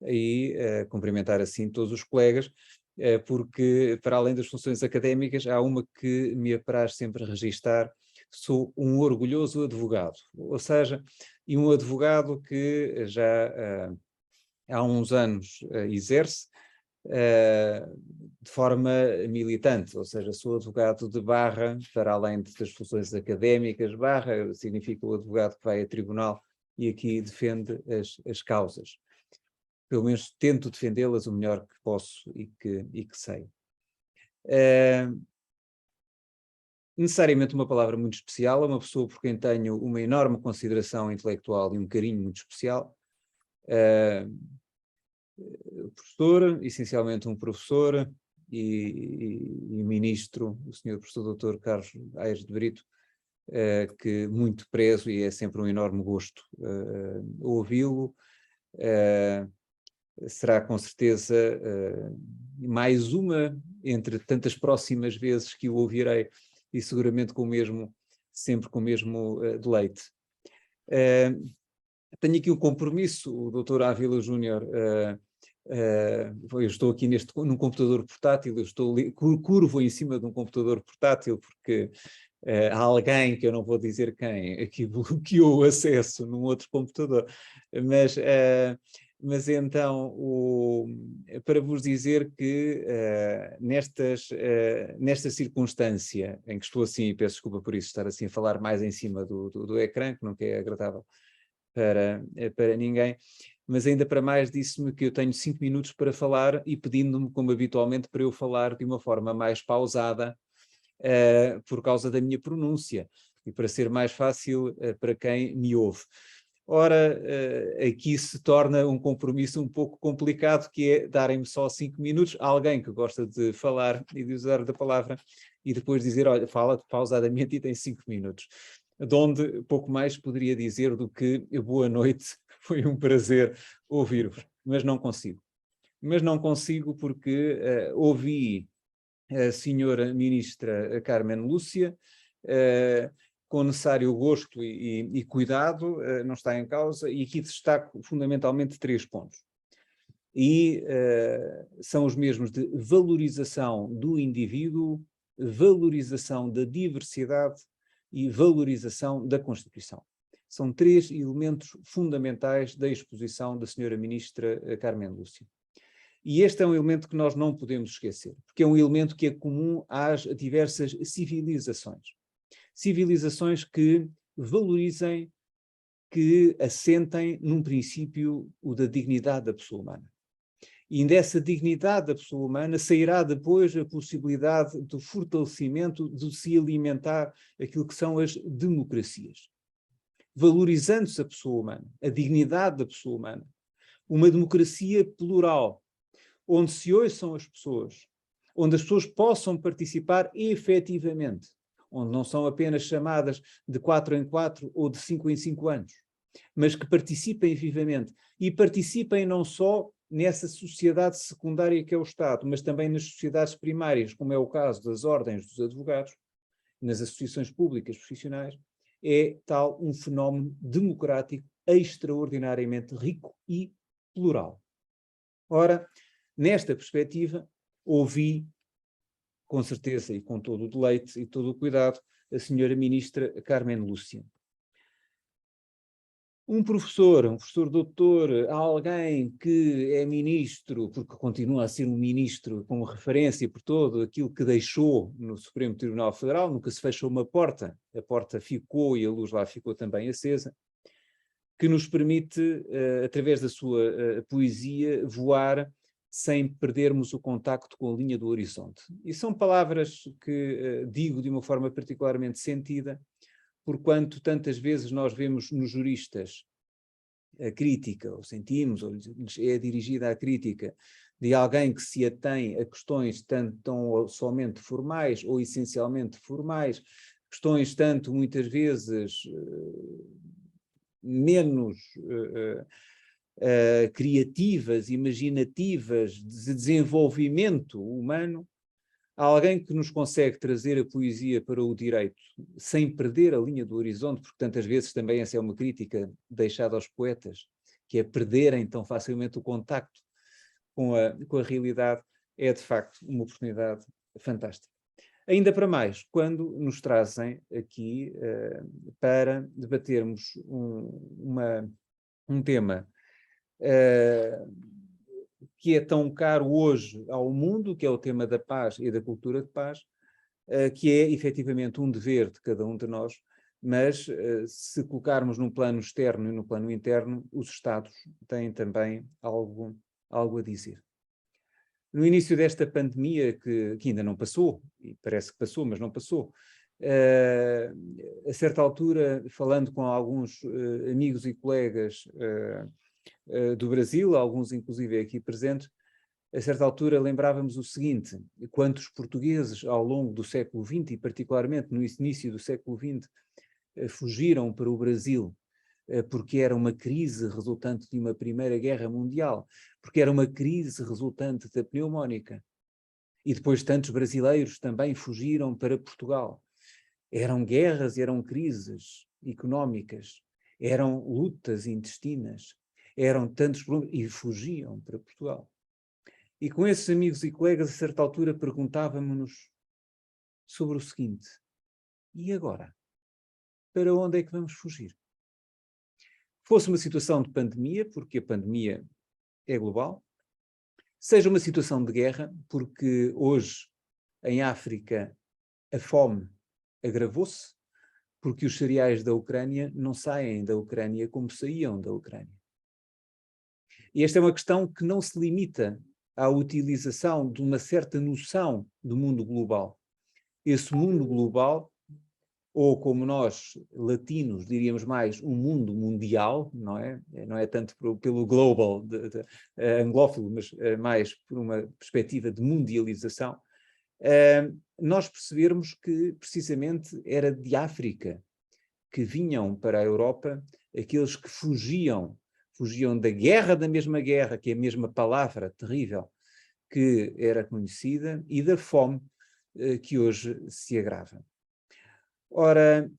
e cumprimentar assim todos os colegas, porque para além das funções académicas há uma que me apraz sempre registar: sou um orgulhoso advogado, ou seja, e um advogado que já há uns anos exerce de forma militante, ou seja, sou advogado de barra, para além das funções académicas. Barra significa o advogado que vai a tribunal e aqui defende as causas. Pelo menos tento defendê-las o melhor que posso e que sei. Necessariamente uma palavra muito especial, é uma pessoa por quem tenho uma enorme consideração intelectual e um carinho muito especial. Professor, essencialmente um professor e ministro, o senhor professor Dr. Carlos Aires de Brito, que muito prezo e é sempre um enorme gosto ouvi-lo. Será com certeza mais uma entre tantas próximas vezes que o ouvirei, e seguramente sempre com o mesmo deleite. Tenho aqui um compromisso, o Dr. Ávila Júnior Eu estou aqui num computador portátil, eu estou curvo em cima de um computador portátil porque há alguém, que eu não vou dizer quem, aqui bloqueou o acesso num outro computador, mas então, para vos dizer que nesta circunstância em que estou assim, e peço desculpa por isso, estar assim a falar mais em cima do ecrã, que não é agradável para ninguém, mas ainda para mais disse-me que eu tenho 5 minutos para falar e pedindo-me, como habitualmente, para eu falar de uma forma mais pausada, por causa da minha pronúncia e para ser mais fácil para quem me ouve. Ora, aqui se torna um compromisso um pouco complicado, que é darem-me só 5 minutos a alguém que gosta de falar e de usar da palavra e depois dizer, olha, fala pausadamente e tem 5 minutos. De onde pouco mais poderia dizer do que boa noite, foi um prazer ouvir-vos, mas não consigo. Mas não consigo porque ouvi a senhora ministra Carmen Lúcia, com necessário gosto e cuidado, não está em causa, e aqui destaco fundamentalmente 3 pontos. E são os mesmos de valorização do indivíduo, valorização da diversidade e valorização da Constituição. São 3 elementos fundamentais da exposição da senhora ministra Carmen Lúcia. E este é um elemento que nós não podemos esquecer, porque é um elemento que é comum às diversas civilizações. Civilizações que valorizem, que assentem num princípio o da dignidade da pessoa humana. E dessa dignidade da pessoa humana sairá depois a possibilidade do fortalecimento, de se alimentar aquilo que são as democracias. Valorizando-se a pessoa humana, a dignidade da pessoa humana, uma democracia plural, onde se ouçam as pessoas, onde as pessoas possam participar efetivamente, onde não são apenas chamadas de 4 em 4 ou de 5 em 5 anos, mas que participem vivamente, e participem não só nessa sociedade secundária que é o Estado, mas também nas sociedades primárias, como é o caso das ordens dos advogados, nas associações públicas profissionais, é tal um fenómeno democrático extraordinariamente rico e plural. Ora, nesta perspectiva, ouvi, com certeza e com todo o deleite e todo o cuidado, a senhora ministra Carmen Lúcia. Um professor doutor, alguém que é ministro, porque continua a ser um ministro com referência por todo aquilo que deixou no Supremo Tribunal Federal, nunca se fechou uma porta, a porta ficou e a luz lá ficou também acesa, que nos permite, através da sua poesia, voar sem perdermos o contacto com a linha do horizonte. E são palavras que digo de uma forma particularmente sentida, porquanto tantas vezes nós vemos nos juristas a crítica, ou sentimos, ou lhes é dirigida a crítica de alguém que se atém a questões tanto tão somente formais ou essencialmente formais, questões tanto muitas vezes menos criativas, imaginativas, de desenvolvimento humano. Há alguém que nos consegue trazer a poesia para o direito sem perder a linha do horizonte, porque tantas vezes também essa é uma crítica deixada aos poetas, que é perderem tão facilmente o contacto com a realidade, é de facto uma oportunidade fantástica. Ainda para mais, quando nos trazem aqui para debatermos um tema que é tão caro hoje ao mundo, que é o tema da paz e da cultura de paz, que é efetivamente um dever de cada um de nós, mas se colocarmos num plano externo e no plano interno, os Estados têm também algo a dizer. No início desta pandemia, que ainda não passou, e parece que passou, mas não passou, a certa altura, falando com alguns amigos e colegas do Brasil, alguns inclusive aqui presentes, a certa altura lembrávamos o seguinte: quantos portugueses ao longo do século XX, e particularmente no início do século XX, fugiram para o Brasil, porque era uma crise resultante de uma Primeira Guerra Mundial, porque era uma crise resultante da pneumónica. E depois tantos brasileiros também fugiram para Portugal. Eram guerras, eram crises económicas, eram lutas intestinas, eram tantos problemas, e fugiam para Portugal. E com esses amigos e colegas, a certa altura, perguntávamos-nos sobre o seguinte: e agora? Para onde é que vamos fugir? Fosse uma situação de pandemia, porque a pandemia é global, seja uma situação de guerra, porque hoje, em África, a fome agravou-se, porque os cereais da Ucrânia não saem da Ucrânia como saíam da Ucrânia. E esta é uma questão que não se limita à utilização de uma certa noção do mundo global. Esse mundo global, ou como nós, latinos, diríamos mais, um mundo mundial, não é? Não é tanto pelo global, anglófilo, mas mais por uma perspectiva de mundialização, nós percebermos que, precisamente, era de África que vinham para a Europa aqueles que fugiam da guerra, da mesma guerra, que é a mesma palavra terrível que era conhecida, e da fome que hoje se agrava. Ora,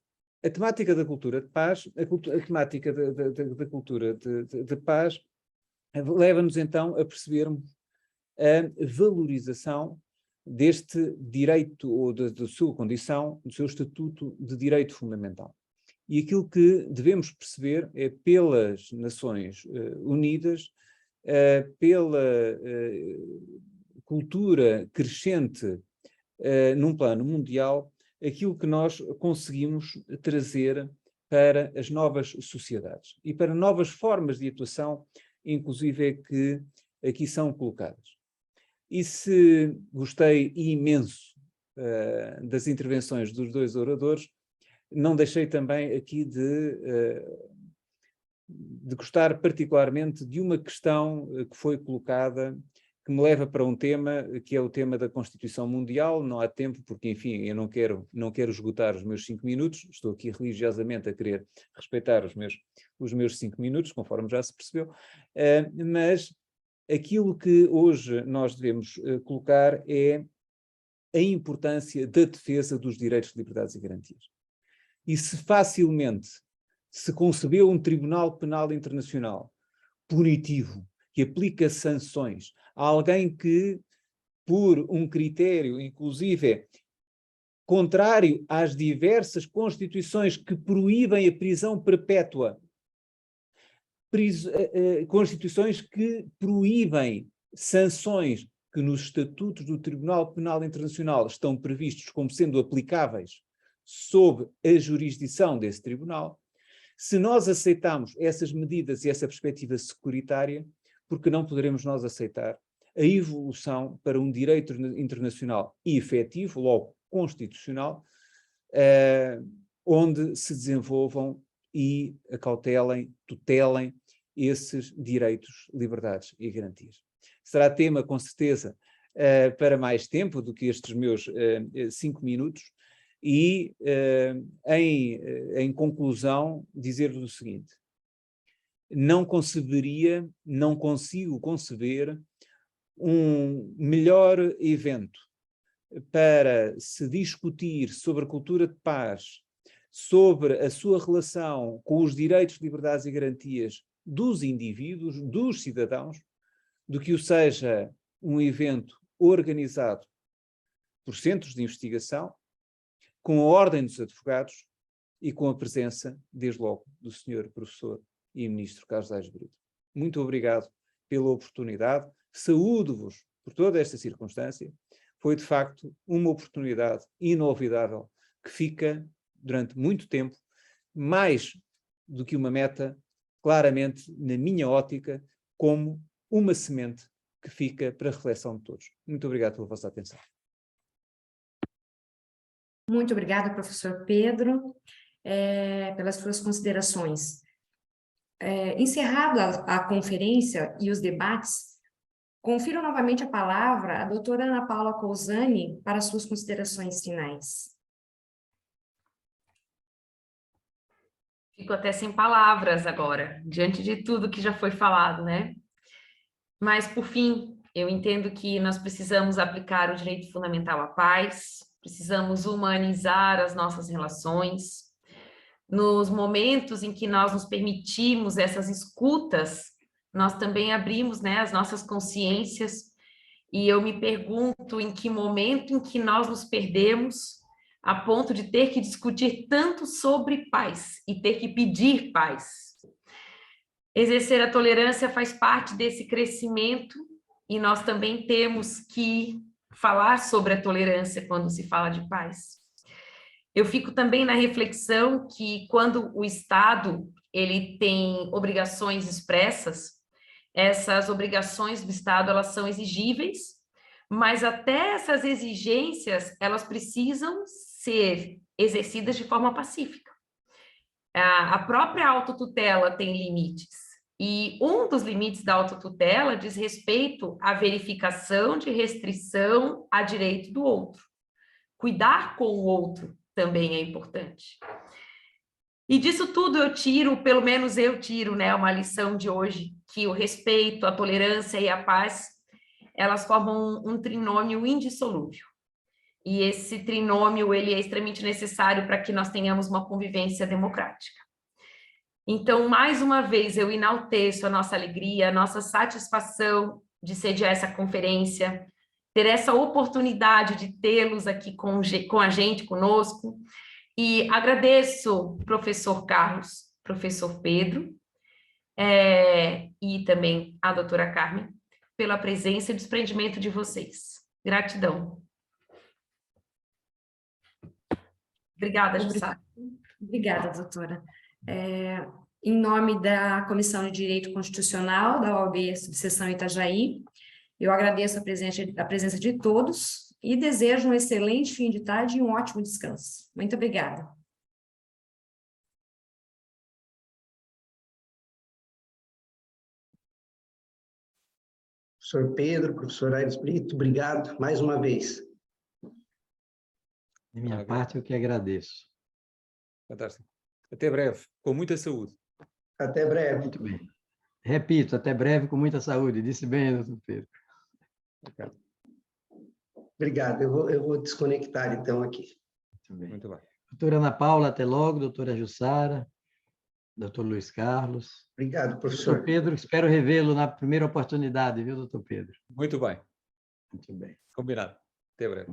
a temática da cultura de paz, a temática da cultura de paz leva-nos então a percebermos a valorização deste direito, ou da sua condição, do seu estatuto de direito fundamental. E aquilo que devemos perceber é, pelas Nações Unidas, pela cultura crescente num plano mundial, aquilo que nós conseguimos trazer para as novas sociedades e para novas formas de atuação, inclusive que aqui são colocadas. E se gostei imenso das intervenções dos dois oradores, não deixei também aqui de gostar particularmente de uma questão que foi colocada, que me leva para um tema, que é o tema da Constituição Mundial. Não há tempo, porque, enfim, eu não quero esgotar os meus 5 minutos, estou aqui religiosamente a querer respeitar os meus 5 minutos, conforme já se percebeu, mas aquilo que hoje nós devemos colocar é a importância da defesa dos direitos, liberdades e garantias. E se facilmente se concebeu um Tribunal Penal Internacional punitivo, que aplica sanções a alguém que, por um critério, inclusive, contrário às diversas constituições que proíbem a prisão perpétua, constituições que proíbem sanções que nos estatutos do Tribunal Penal Internacional estão previstos como sendo aplicáveis sob a jurisdição desse tribunal, se nós aceitamos essas medidas e essa perspectiva securitária, porque não poderemos nós aceitar a evolução para um direito internacional efetivo, logo constitucional, onde se desenvolvam e acautelem, tutelem esses direitos, liberdades e garantias. Será tema, com certeza, para mais tempo do que estes meus 5 minutos, e, em conclusão, dizer-vos o seguinte: não consigo conceber um melhor evento para se discutir sobre a cultura de paz, sobre a sua relação com os direitos, liberdades e garantias dos indivíduos, dos cidadãos, do que o seja um evento organizado por centros de investigação, com a Ordem dos Advogados e com a presença, desde logo, do Sr. Professor e Ministro Carlos Aires Brito. Muito obrigado pela oportunidade, saúdo-vos por toda esta circunstância. Foi, de facto, uma oportunidade inolvidável que fica, durante muito tempo, mais do que uma meta, claramente, na minha ótica, como uma semente que fica para a reflexão de todos. Muito obrigado pela vossa atenção. Muito obrigada, professor Pedro, pelas suas considerações. Encerrada a conferência e os debates, confiro novamente a palavra à doutora Ana Paula Cousani para suas considerações finais. Fico até sem palavras agora, diante de tudo que já foi falado, né? Mas, por fim, eu entendo que nós precisamos aplicar o direito fundamental à paz, precisamos humanizar as nossas relações. Nos momentos em que nós nos permitimos essas escutas, nós também abrimos, né, as nossas consciências E eu me pergunto em que momento em que nós nos perdemos a ponto de ter que discutir tanto sobre paz e ter que pedir paz. Exercer a tolerância faz parte desse crescimento e nós também temos que falar sobre a tolerância quando se fala de paz. Eu fico também na reflexão que quando o Estado ele tem obrigações expressas, essas obrigações do Estado elas são exigíveis, mas até essas exigências elas precisam ser exercidas de forma pacífica. A própria autotutela tem limites. E um dos limites da autotutela diz respeito à verificação de restrição a direito do outro. Cuidar com o outro também é importante. E disso tudo eu tiro, pelo menos eu tiro, né, uma lição de hoje, que o respeito, a tolerância e a paz, elas formam um trinômio indissolúvel. E esse trinômio, ele é extremamente necessário para que nós tenhamos uma convivência democrática. Então, mais uma vez, eu enalteço a nossa alegria, a nossa satisfação de sediar essa conferência, ter essa oportunidade de tê-los aqui com a gente, conosco, e agradeço professor Carlos, professor Pedro, e também a doutora Carmen, pela presença e desprendimento de vocês. Gratidão. Obrigada, Jussara. Obrigada, doutora. Em nome da Comissão de Direito Constitucional da OAB Subseção Itajaí, eu agradeço a presença de todos e desejo um excelente fim de tarde e um ótimo descanso. Muito obrigada. Professor Pedro, professor Aires Brito, obrigado mais uma vez. De minha parte, eu que agradeço. Fantástico. Até breve, com muita saúde. Até breve. Muito bem. Repito, até breve, com muita saúde. Disse bem, doutor Pedro. Obrigado. Eu vou desconectar, então, aqui. Muito bem. Muito bem. Doutora Ana Paula, até logo. Doutora Jussara. Doutor Luiz Carlos. Obrigado, professor. Doutor Pedro, espero revê-lo na primeira oportunidade, viu, doutor Pedro? Muito bem. Muito bem. Combinado. Até breve.